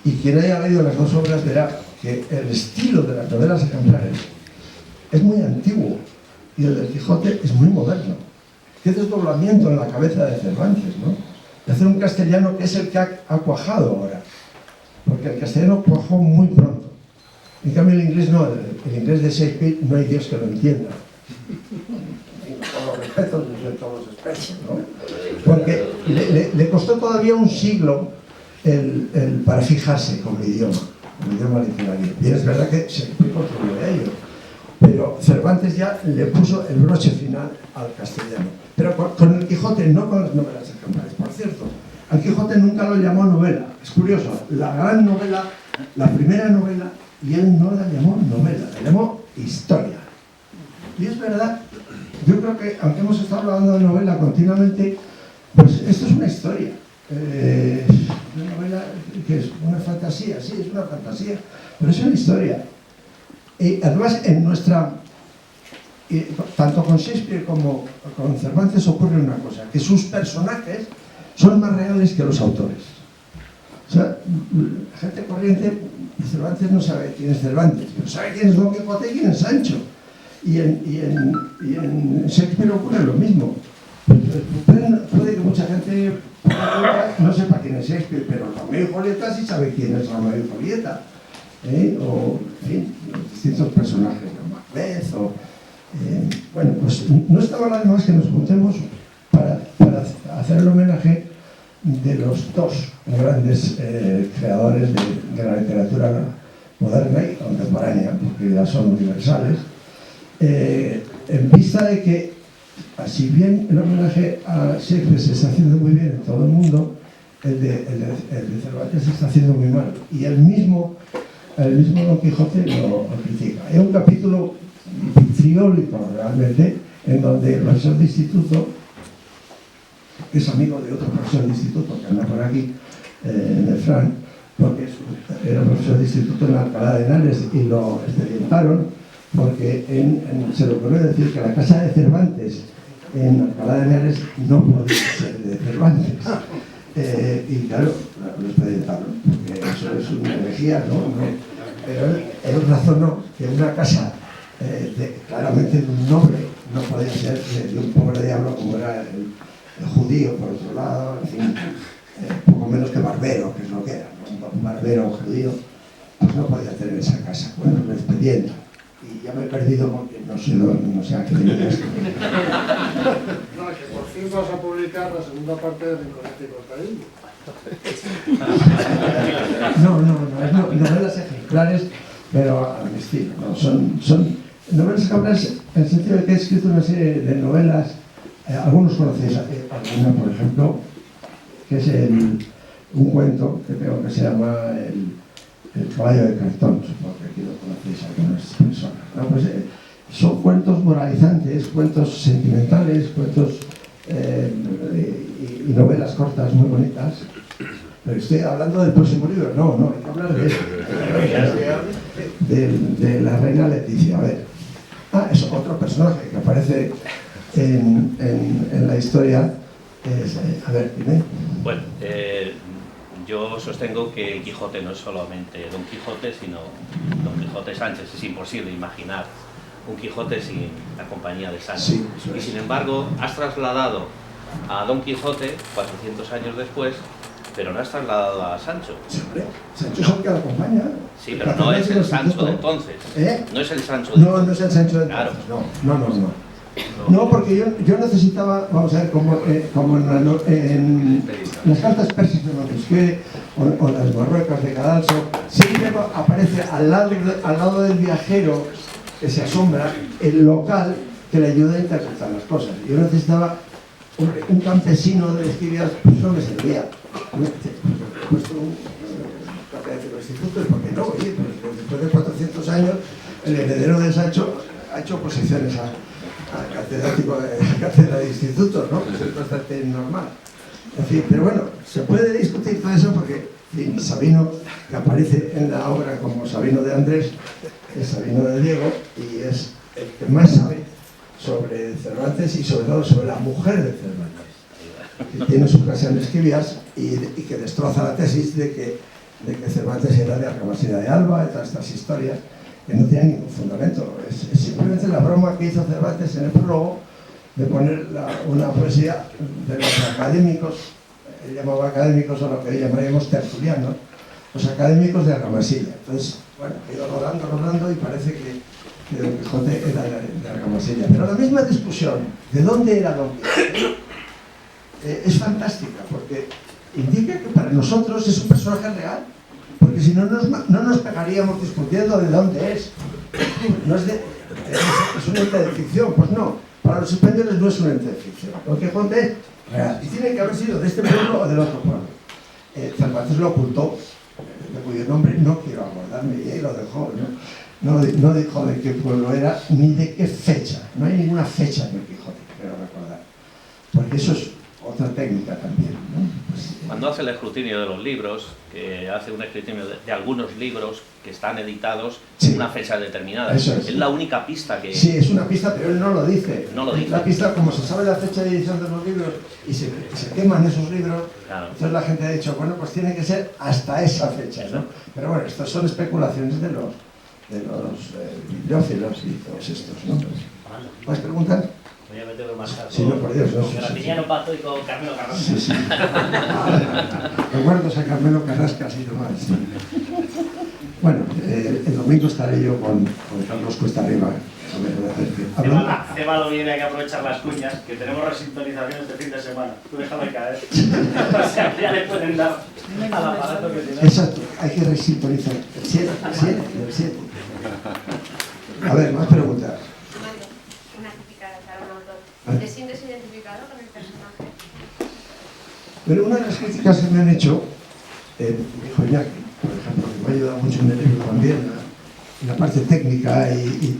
Y quien haya leído las 2 obras verá que el estilo de las novelas ejemplares es muy antiguo y el del Quijote es muy moderno. Qué desdoblamiento en la cabeza de Cervantes, ¿no? De hacer un castellano que es el que ha cuajado ahora. Porque el castellano cuajó muy pronto. En cambio el inglés no, el inglés de Shakespeare no hay Dios que lo entienda. Con los respetos de todos los expertos, ¿no? Porque le costó todavía un siglo para fijarse con el idioma literario. Y es verdad que Shakespeare contribuyó a ello. Pero Cervantes ya le puso el broche final al castellano. Pero con el Quijote, no con las novelas ejemplares. Por cierto, al Quijote nunca lo llamó novela. Es curioso, la gran novela, la primera novela, y él no la llamó novela, la llamó historia. Y es verdad, yo creo que, aunque hemos estado hablando de novela continuamente, pues esto es una historia. Una novela que es una fantasía, sí, es una fantasía, pero es una historia. Y además, tanto con Shakespeare como con Cervantes ocurre una cosa, que sus personajes son más reales que los autores. O sea, la gente corriente, Cervantes no sabe quién es Cervantes, pero sabe quién es Don Quijote y quién es Sancho. Y en Shakespeare ocurre lo mismo. Puede que mucha gente no sepa quién es Shakespeare, pero Romeo y Julieta sí sabe quién es Romeo y Julieta. O, en fin, los distintos personajes de Macbeth. Bueno, pues no está mal además que nos juntemos para hacer el homenaje de los dos grandes creadores de la literatura moderna y contemporánea, porque ya son universales, en vista de que, si bien el homenaje a Shakespeare se está haciendo muy bien en todo el mundo, el de Cervantes se está haciendo muy mal, y el mismo Don Quijote lo critica. Hay un capítulo friólico realmente, en donde el profesor de instituto, que es amigo de otro profesor de instituto que anda por aquí, de Fran, porque era profesor de instituto en Alcalá de Henares y lo expedientaron porque se le ocurrió decir que la casa de Cervantes en Alcalá de Henares no podía ser de Cervantes. Y claro, lo expedientaron, porque eso es una herejía, ¿no? Pero él razonó que una casa claramente de un noble no podía ser de un pobre diablo como era el judío, por otro lado, en fin, poco menos que barbero, que es lo que era, ¿no? Un barbero judío, pues no podía tener esa casa. Bueno, lo expedientan. Y ya me he perdido porque no sé a qué venía esto. No, que por fin vas a publicar la segunda parte de Rinconete y Cortadillo. No, novelas ejemplares, pero a mi estilo. No, son novelas ejemplares en el sentido de que he escrito una serie de novelas, algunos conocéis alguna, por ejemplo, que es un cuento que creo que se llama El caballo de cartón, supongo que aquí lo conocéis algunas personas, ¿no? Pues, son cuentos moralizantes, cuentos sentimentales, cuentos y novelas cortas muy bonitas. Pero estoy hablando del próximo libro, no, hay que hablar de eso. De la reina Leticia. A ver, es otro personaje que aparece en la historia. A ver, dime. Bueno, yo sostengo que Quijote no es solamente Don Quijote, sino Don Quijote Sánchez. Es imposible imaginar un Quijote sin la compañía de Sancho. Sí, y sin embargo, has trasladado a Don Quijote 400 años después, pero no has trasladado a Sancho. Sí, hombre, Sancho es el que la acompaña. Sí, pero no es el Sancho de entonces. No es el Sancho de entonces. No es el Sancho de entonces. Claro. No, porque yo necesitaba, vamos a ver, como en las cartas persas de Montesquieu o las Marruecas de Cadalso, siempre aparece al lado del viajero que se asombra, el local que le ayuda a interpretar las cosas. Yo necesitaba un campesino de Esquivias, pues no me servía. He puesto un catedrático de institutos, porque no, oye, pues después de 400 años, el heredero de Sancho ha hecho oposiciones a catedrático de cátedra de institutos, ¿no? Eso es bastante normal. En fin, pero bueno, se puede discutir todo eso porque Sabino, que aparece en la obra como Sabino de Andrés, es Sabino de Diego y es el que más sabe sobre Cervantes y sobre todo sobre la mujer de Cervantes, que tiene su casa en Esquivias y que destroza la tesis de que de que Cervantes era de Argamasilla de Alba y todas estas historias que no tienen ningún fundamento. Es simplemente la broma que hizo Cervantes en el prólogo de poner una poesía de los académicos, él llamaba académicos a lo que llamaríamos tertulianos, los académicos de Argamasilla. Entonces, bueno, ha ido rodando y parece que Don Quijote era de Argamasilla. Pero la misma discusión de dónde era Don Quijote es fantástica, porque indica que para nosotros es un personaje real, porque si no nos pegaríamos discutiendo de dónde es. No es un ente de ficción, pues no. Para los españoles no es un ente de ficción. Don Quijote es real y tiene que haber sido de este pueblo o del otro pueblo. Cervantes lo ocultó, de cuyo nombre no quiero acordarme, y ahí lo dejó, ¿no? No dijo de qué pueblo era ni de qué fecha. No hay ninguna fecha en el Quijote, quiero recordar, porque eso es otra técnica también, ¿no? Pues, cuando hace el escrutinio de los libros, que hace un escrutinio de algunos libros que están editados sí, en una fecha determinada, es la única pista que... Sí, es una pista, pero él no lo dice. No lo dice. La pista, como se sabe la fecha de edición de los libros y se queman esos libros, claro, entonces la gente ha dicho, bueno, pues tiene que ser hasta esa fecha, ¿no? Pero bueno, estas son especulaciones de los bibliófilos y todos estos, ¿no? ¿Más preguntas? Voy a meterlo más tarde. Sí, no, por Dios. Con Gratiñano Pato y con Carmelo Carrasca. Sí, sí. Recuerdos a Carmelo Carrasca, así nomás. Sí. Bueno, el domingo estaré yo con Carlos Cuesta Arriba. Cébalo viene, hay que aprovechar las cuñas, que tenemos resintonizaciones este fin de semana. Tú déjame caer. O sea, ya le pueden dar al aparato que tiene. Exacto, hay que resintonizar. El 7. A ver, más preguntas. Una crítica para un autor. ¿Te sientes identificado con el personaje? Pero una de las críticas que me han hecho, mi hijo Iñaki, por ejemplo, que me ha ayudado mucho en el libro también, en la parte técnica y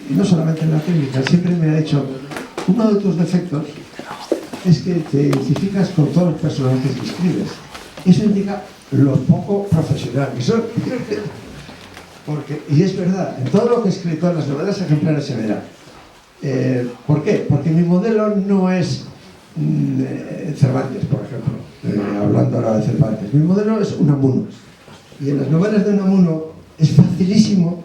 no solamente en la técnica, siempre me ha dicho, uno de tus defectos es que te identificas con todos los personajes que escribes. Eso indica lo poco profesional que son. Y es verdad, en todo lo que he escrito en las novelas ejemplares se verá. ¿Por qué? Porque mi modelo no es Cervantes, por ejemplo, hablando ahora de Cervantes. Mi modelo es Unamuno. Y en las novelas de Unamuno es facilísimo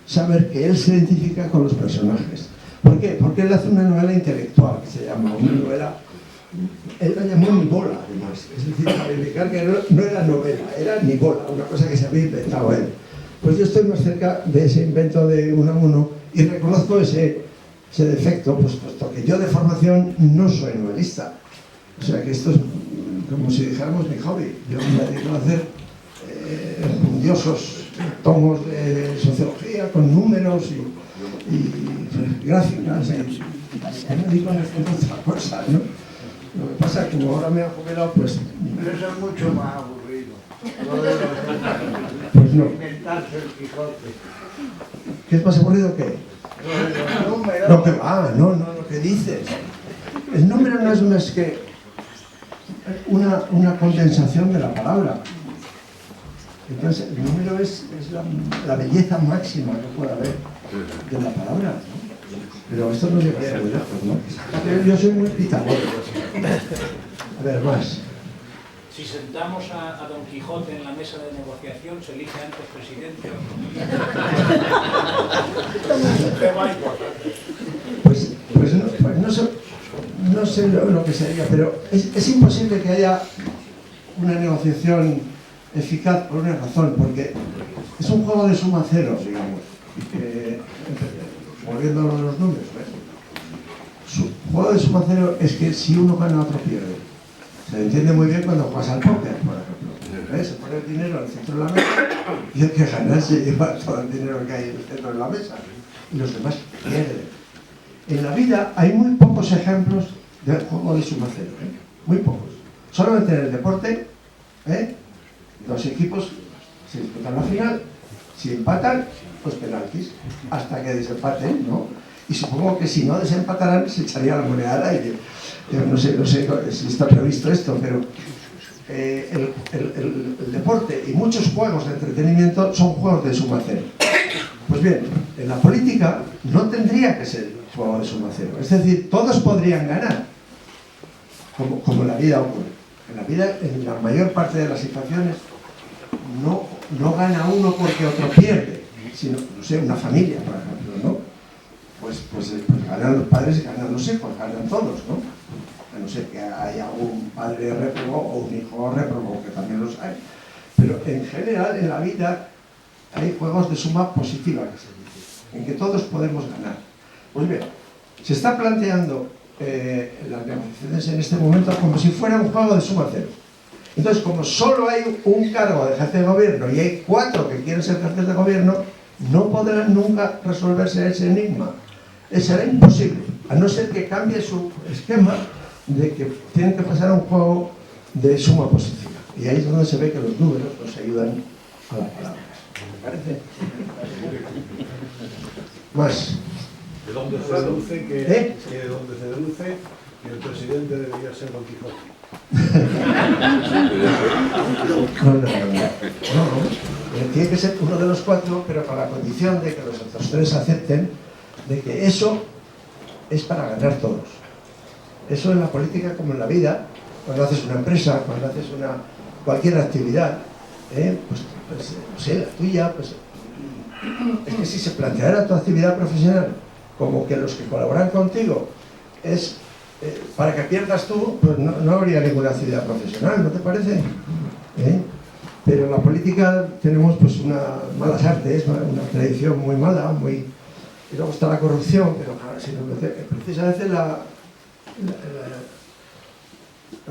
saber que él se identifica con los personajes. ¿Por qué? Porque él hace una novela intelectual, que se llama una novela... Él la llamó Nibola, además. Es decir, para indicar que no era novela, era Nibola, una cosa que se había inventado él. Pues yo estoy más cerca de ese invento de Unamuno y reconozco ese defecto, pues puesto que yo de formación no soy novelista. O sea que esto es como si dijéramos mi hobby. Yo me dedico a hacer endiosos tomos de sociología con números y gráficas. Y me dedico a hacer otra cosa, ¿no? Lo que pasa es que como ahora me han jubilado, pues... Pero eso es mucho más aburrido. Pues no. Inventarse el Quijote. ¿Qué es más aburrido que? No, que va, no, ¿qué dices? El número no es más que una condensación de la palabra. Entonces, el número es la belleza máxima que puede haber de la palabra, ¿no? Pero esto no se queda muy lejos, ¿no? Yo soy muy pitagórico. A ver, más. Si sentamos a Don Quijote en la mesa de negociación, se elige antes presidente. Pues no sé lo que sería, pero es imposible que haya una negociación eficaz por una razón, porque es un juego de suma cero, digamos. Volviendo a los números, su juego de suma cero es que si uno gana, otro pierde. Se entiende muy bien cuando juegas al póker, por ejemplo. Se pone el dinero al centro de la mesa y el que gana se lleva todo el dinero que hay en el centro de la mesa y los demás pierden. En la vida hay muy pocos ejemplos del juego de suma cero, muy pocos. Solamente en el deporte, los equipos se disputan la final, si empatan, pues penaltis, hasta que desempaten, ¿no? Y supongo que si no desempataran, se echaría la moneda al aire. Yo no sé si está previsto esto, pero el deporte y muchos juegos de entretenimiento son juegos de suma cero. Pues bien, en la política no tendría que ser juego de suma cero. Es decir, todos podrían ganar, como en la vida ocurre. En la vida, en la mayor parte de las situaciones, no gana uno porque otro pierde, sino, no sé, una familia, por ejemplo, ¿no? Pues ganan los padres y ganan los hijos, ganan todos, ¿no? A no ser que haya un padre réprobo o un hijo réprobo, que también los hay. Pero en general, en la vida, hay juegos de suma positiva, que se dice, en que todos podemos ganar. Pues bien, se está planteando las negociaciones en este momento como si fuera un juego de suma cero. Entonces, como solo hay un cargo de jefe de gobierno y hay 4 que quieren ser jefes de gobierno, no podrán nunca resolverse ese enigma. Será imposible, a no ser que cambie su esquema de que tienen que pasar a un juego de suma positiva. Y ahí es donde se ve que los números nos ayudan a las palabras. ¿Me parece? Más. ¿De dónde se deduce que el presidente debería ser Don Quijote? No. Tiene que ser uno de los 4, pero con la condición de que los otros 3 acepten de que eso es para ganar todos. Eso en la política como en la vida, cuando haces una empresa, cuando haces cualquier actividad, pues no sé, la tuya, pues es que si se planteara tu actividad profesional como que los que colaboran contigo es para que pierdas tú, pues no habría ninguna actividad profesional, ¿no te parece? Pero en la política tenemos pues malas artes, una tradición muy mala, y luego está la corrupción, pero claro, precisamente la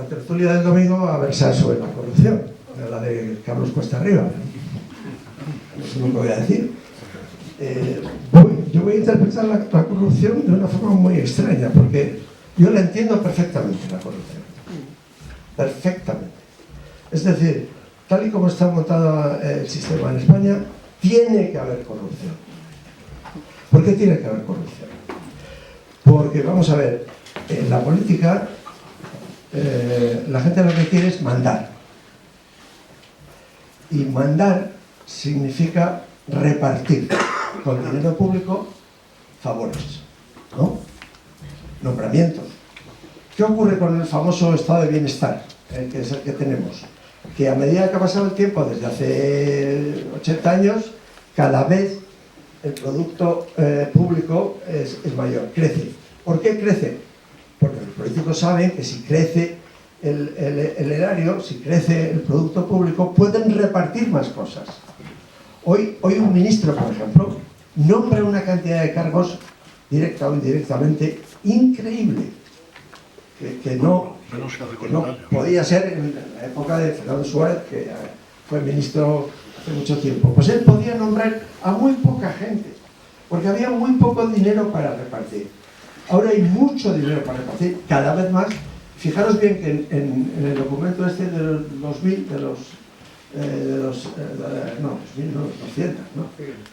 tertulia del domingo va a versar sobre la corrupción, la de Carlos Cuesta Arriba, no sé lo que voy a decir. Yo voy a interpretar la corrupción de una forma muy extraña, porque yo la entiendo perfectamente, la corrupción. Perfectamente. Es decir, tal y como está montado el sistema en España, tiene que haber corrupción. ¿Por qué tiene que haber corrupción? Porque, vamos a ver, en la política la gente lo que quiere es mandar. Y mandar significa repartir con dinero público favores, ¿no? Nombramientos. ¿Qué ocurre con el famoso estado de bienestar, que es el que tenemos? Que a medida que ha pasado el tiempo, desde hace 80 años, cada vez el producto público es mayor, crece. ¿Por qué crece? Porque los políticos saben que si crece el erario, si crece el producto público, pueden repartir más cosas. Hoy un ministro, por ejemplo, nombra una cantidad de cargos, directa o indirectamente, increíble, que no podía ser en la época de Fernando Suárez, que fue ministro hace mucho tiempo. Pues él podía nombrar a muy poca gente, porque había muy poco dinero para repartir. Ahora hay mucho dinero para repartir, cada vez más. Fijaros bien que en el documento este de los 2000, de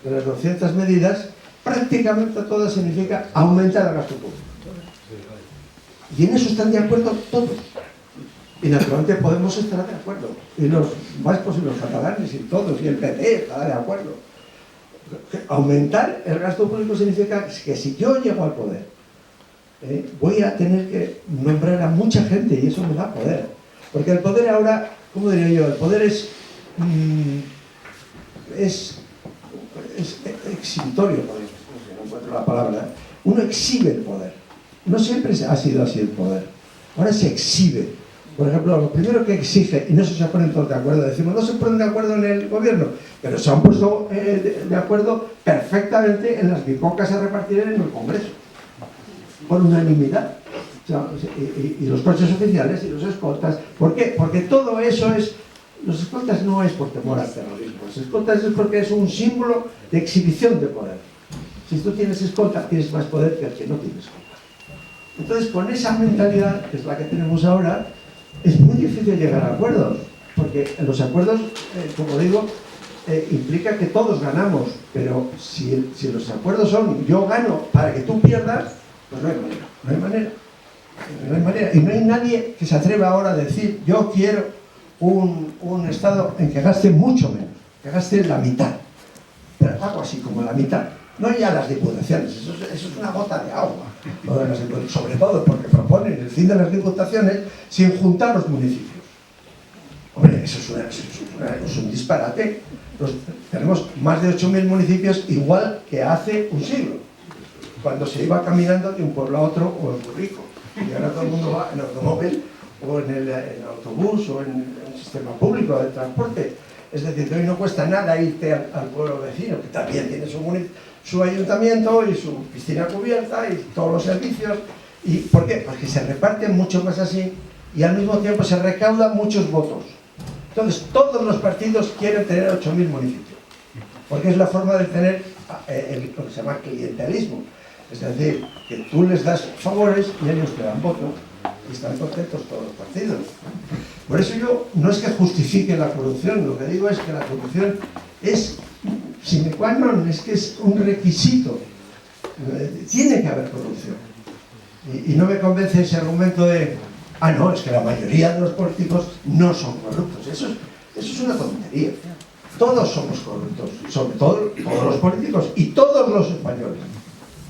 las 200 medidas, prácticamente todo significa aumentar el gasto público. Y en eso están de acuerdo todos. Y naturalmente Podemos estar de acuerdo. Y los más posibles, los catalanes y todos, y el PP está de acuerdo. Aumentar el gasto público significa que si yo llego al poder, voy a tener que nombrar a mucha gente y eso me da poder. Porque el poder ahora, ¿cómo diría yo? El poder es exhibitorio, no encuentro la palabra. Uno exhibe el poder. No siempre ha sido así el poder. Ahora se exhibe. Por ejemplo, lo primero que exige, y no se ponen todos de acuerdo, decimos, no se ponen de acuerdo en el gobierno, pero se han puesto de acuerdo perfectamente en las bicocas a repartir en el Congreso, por unanimidad. O sea, y los coches oficiales y los escoltas. ¿Por qué? Porque todo eso es... Los escoltas no es por temor al terrorismo, los escoltas es porque es un símbolo de exhibición de poder. Si tú tienes escolta, tienes más poder que el que no tiene escolta. Entonces, con esa mentalidad, que es la que tenemos ahora, es muy difícil llegar a acuerdos, porque los acuerdos, como digo, implica que todos ganamos, pero si los acuerdos son yo gano para que tú pierdas, pues no hay manera. Y no hay nadie que se atreva ahora a decir yo quiero un Estado en que gaste mucho menos, que gaste la mitad, pero algo así como la mitad. No ya las diputaciones, eso es una gota de agua, sobre todo porque proponen el fin de las diputaciones sin juntar los municipios. Hombre, Hombre, eso es un disparate. Tenemos más de 8.000 municipios igual que hace un siglo, cuando se iba caminando de un pueblo a otro o en muy rico. Y ahora todo el mundo va en automóvil o en el autobús o en el sistema público de transporte. Es decir, que hoy no cuesta nada irte al pueblo vecino, que también tiene su ayuntamiento y su piscina cubierta y todos los servicios. ¿Y por qué? Porque se reparten mucho más así y al mismo tiempo se recaudan muchos votos. Entonces, todos los partidos quieren tener 8.000 municipios, porque es la forma de tener lo que se llama clientelismo. Es decir, que tú les das favores y ellos te dan votos y están contentos todos los partidos. Por eso yo no es que justifique la corrupción, lo que digo es que la corrupción es sine qua non, es que es un requisito. Tiene que haber corrupción. Y no me convence ese argumento de no, es que la mayoría de los políticos no son corruptos. Eso es una tontería. Todos somos corruptos, sobre todo todos los políticos y todos los españoles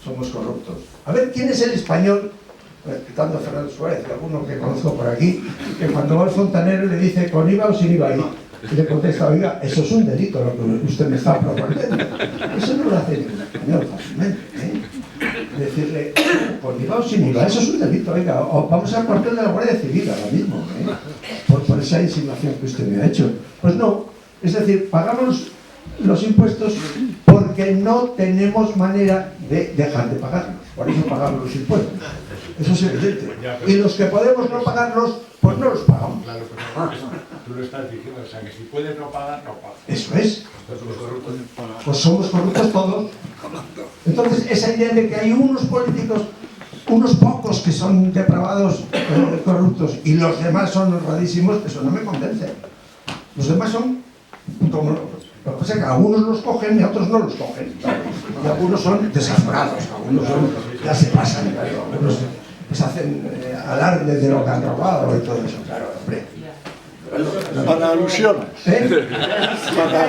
somos corruptos. A ver, ¿quién es el español? Quitando a Fernando Suárez, que alguno que conozco por aquí, que cuando va al fontanero le dice ¿con IVA o sin IVA? Y le contesta, oiga, eso es un delito lo que usted me está proponiendo. Eso no lo hace ningún español fácilmente, decirle con IVA o sin IVA, eso es un delito, oiga, o vamos al cuartel de la Guardia Civil ahora mismo, por esa insinuación que usted me ha hecho. Pues no, es decir, pagamos los impuestos porque no tenemos manera de dejar de pagarlos, por eso pagamos los impuestos. Eso es evidente. Y los que podemos no pagarlos, pues no los pagamos. Claro, pero tú lo estás diciendo, o sea, que si puedes no pagar, no pagas. Eso es. Pues somos corruptos todos. Entonces, esa idea de que hay unos políticos, unos pocos que son depravados, corruptos, y los demás son honradísimos, eso no me convence. Los demás son como... Lo que pasa es que algunos los cogen y a otros no los cogen. Y algunos son desaforados, algunos ya se pasan, claro, algunos pues hacen alarde de lo que han robado y todo eso, claro, hombre. Para alusiones. Para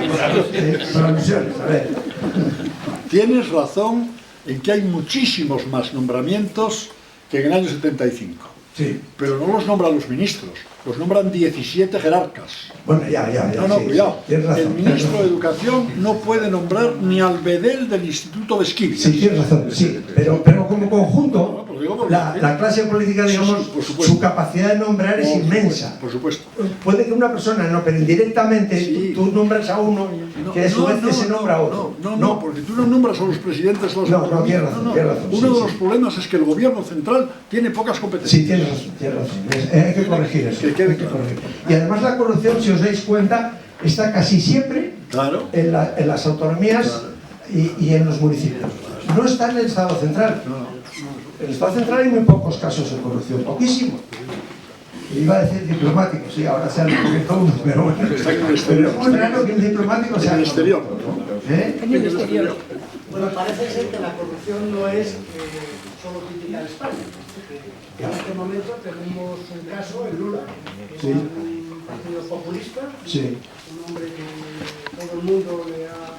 alusiones, a ver. Tienes razón en que hay muchísimos más nombramientos que en el año 75. Sí. Pero no los nombran los ministros, los nombran 17 jerarcas. Bueno, ya. No, sí, cuidado. Sí, el ministro de Educación no puede nombrar ni al bedel del Instituto de Esquivia. Sí, tienes razón, sí. Pero como conjunto, la clase política, digamos, su capacidad de nombrar es inmensa. Por supuesto. Puede que una persona no, pero indirectamente tú nombras a uno que a su vez se nombra a otro. No, porque tú no nombras a los presidentes. No, tienes razón. Uno de los problemas es que el gobierno central tiene pocas competencias. Sí, tienes razón. Hay que corregir eso. Y además la corrupción, si os dais cuenta, está casi siempre en las autonomías y en los municipios. No está en el Estado central. En el Estado central hay muy pocos casos de corrupción, poquísimos. Iba a decir diplomático, sí, ahora se han descubierto unos, pero bueno. Pero es muy raro que un diplomático sea... En el exterior. En el exterior. Bueno, parece ser que la corrupción no es solo crítica de España. En este momento tenemos un caso en Lula, que es un partido populista, un hombre que todo el mundo le ha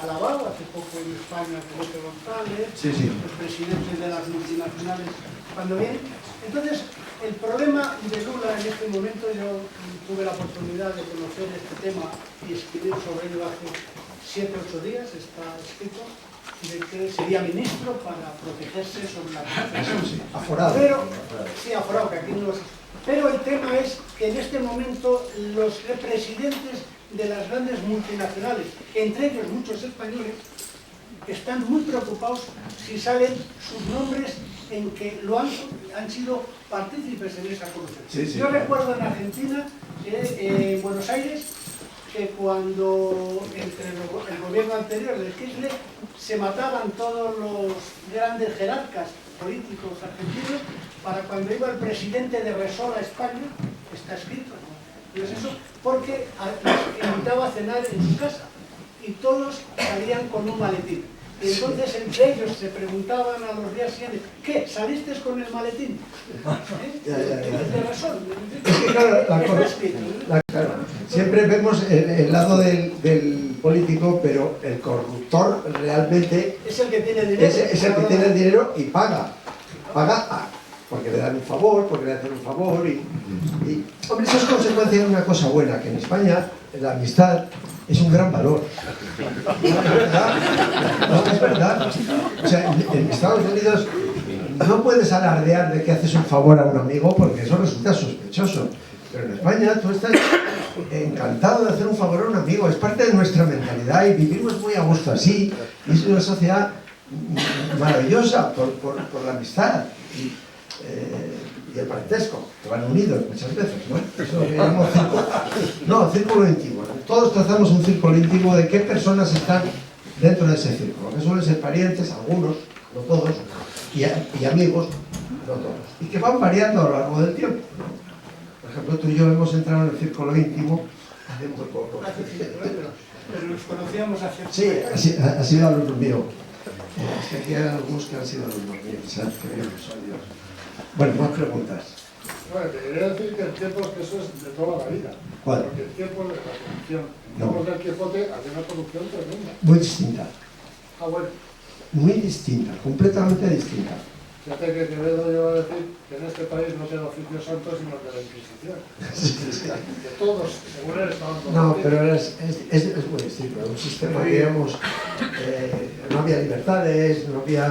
alabado, hace poco en España Felipe González, el presidente de las multinacionales, cuando viene. Entonces, el problema de Lula en este momento, yo tuve la oportunidad de conocer este tema y escribir sobre ello hace 7 o 8 días, está escrito, de que sería ministro para protegerse sobre la corrupción. Aforado. Sí, aforado, que aquí no es. Pero el tema es que en este momento los presidentes de las grandes multinacionales, entre ellos muchos españoles, están muy preocupados si salen sus nombres en que han sido partícipes en esa corrupción. Yo recuerdo en Argentina, en Buenos Aires, que cuando entre el gobierno anterior del Kirchner se mataban todos los grandes jerarcas políticos argentinos, para cuando iba el presidente de Repsol a España, está escrito, ¿no? Es eso, porque les invitaba a cenar en su casa y todos salían con un maletín. Y entonces entre ellos se preguntaban a los días siguientes, ¿qué? ¿Saliste con el maletín? De Repsol. Es que claro, siempre vemos el lado del político, pero el corruptor realmente es el que tiene dinero. Es el que tiene el dinero y paga porque le dan un favor, porque le hacen un favor y hombre, eso es consecuencia de una cosa buena, que en España la amistad es un gran valor. ¿No es verdad? No, es verdad. O sea, en Estados Unidos no puedes alardear de que haces un favor a un amigo porque eso resulta sospechoso. Pero en España tú estás encantado de hacer un favor a un amigo, es parte de nuestra mentalidad y vivimos muy a gusto así. Y es una sociedad maravillosa por la amistad y el parentesco, que van unidos muchas veces, ¿no? Eso lo que llamamos círculo íntimo. Todos trazamos un círculo íntimo de qué personas están dentro de ese círculo, que suelen ser parientes, algunos, no todos, y amigos, no todos, y que van variando a lo largo del tiempo, ¿no? Por ejemplo, tú y yo hemos entrado en el círculo íntimo hace muy poco. Pero nos conocíamos hace... Sí, ha sido alumno mío. Es que aquí hay algunos que han sido alumnos míos, ¿sabes? Que yo no soy Dios. Bueno, más preguntas. Bueno, te quería decir que el tiempo es que eso es de toda la vida. ¿Cuál? Porque el tiempo de la corrupción. No. Porque el Quijote había una corrupción tremenda. Muy distinta. Ah, bueno. Muy distinta, completamente distinta. Fíjate que Quevedo lleva a decir que en este país no queda oficio santo sino que la Inquisición. Que todos, según él, estaban corrompidos. No, pero es muy distinto. Un sistema, digamos, no había libertades, no había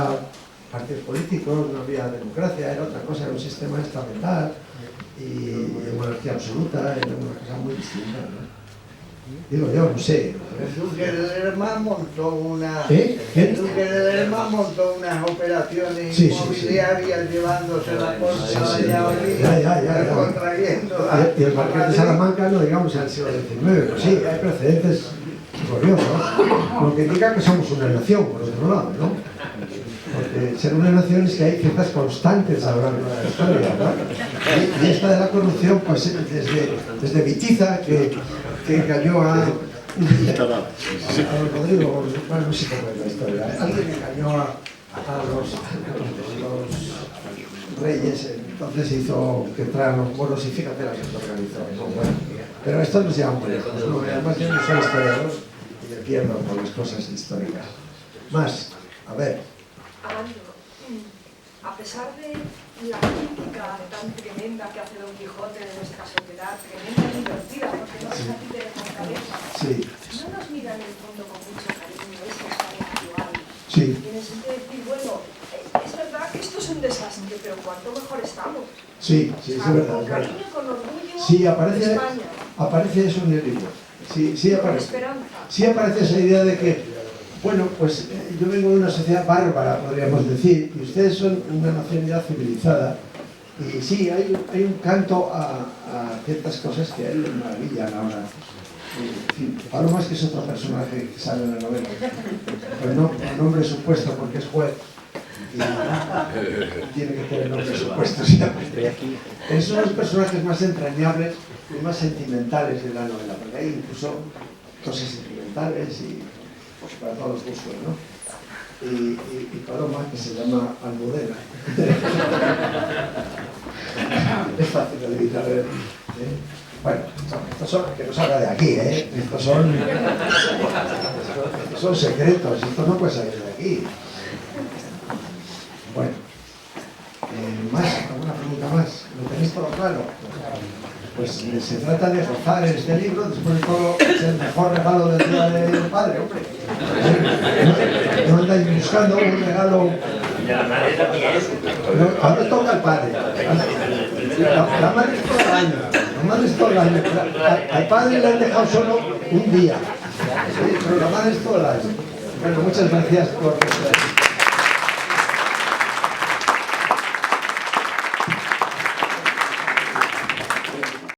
partidos políticos, no había democracia, era otra cosa, era un sistema estamental y monarquía absoluta, era una cosa muy distinta, ¿no? Digo yo, no sé. El Duque de Lerma montó una... ¿Eh? El Duque de Lerma montó unas operaciones inmobiliarias llevándosela por Valladolid, contrayendo... Y el Marqués de Salamanca, no digamos, al siglo XIX, pues sí, hay precedentes curiosos, lo que indica que somos una nación, por otro lado, ¿no? Porque ser una nación es que hay ciertas constantes a lo largo de la historia, ¿no? Y esta de la corrupción, pues desde Vitiza, que engañó a Rodrigo, bueno, no sé cómo es la historia, alguien engañó a los reyes, entonces hizo que entraran los moros y fíjate la que se organizó, ¿no? Bueno, pero esto nos lleva muy lejos, ¿no? Además yo no soy historiador y me pierdo con las cosas históricas. Más, a ver. A pesar de la crítica tan tremenda que hace Don Quijote de nuestra sociedad, tremenda y divertida, porque no es así de cabeza, no nos mira en el fondo con mucho cariño esa España actual. En el sentido de decir, bueno, es verdad que esto es un desastre, pero cuánto mejor estamos. Sí, es verdad. Con cariño, con orgullo, sí, aparece, España. Aparece eso en el libro. Sí aparece. Esperanza. Sí aparece esa idea de que, bueno, pues yo vengo de una sociedad bárbara, podríamos decir, y ustedes son una nacionalidad civilizada. Y sí, hay un canto a ciertas cosas que a él le maravillan ahora. En fin, Palomas, que es otro personaje que sale en la novela. Pues no, el nombre supuesto porque es juez. Y tiene que tener nombre supuesto siempre. Esos son los personajes más entrañables y más sentimentales de la novela, porque hay incluso cosas sentimentales y pues para todos los gustos, ¿no? Y Paloma, que se llama Almudena. Es fácil de evitar, ¿eh? Bueno, estos son, que no salga de aquí, ¿eh? Estos son secretos, esto no puede salir de aquí. Bueno, ¿alguna pregunta más? ¿Lo tenéis todo claro? Pues se trata de gozar en este libro, después de todo es el mejor regalo del Día del Padre, hombre. No andáis buscando un regalo. Ahora toca al padre. La madre es todo el año. La madre es todo el año. Al padre le han dejado solo un día. Pero la madre es todo el año. Bueno, muchas gracias por...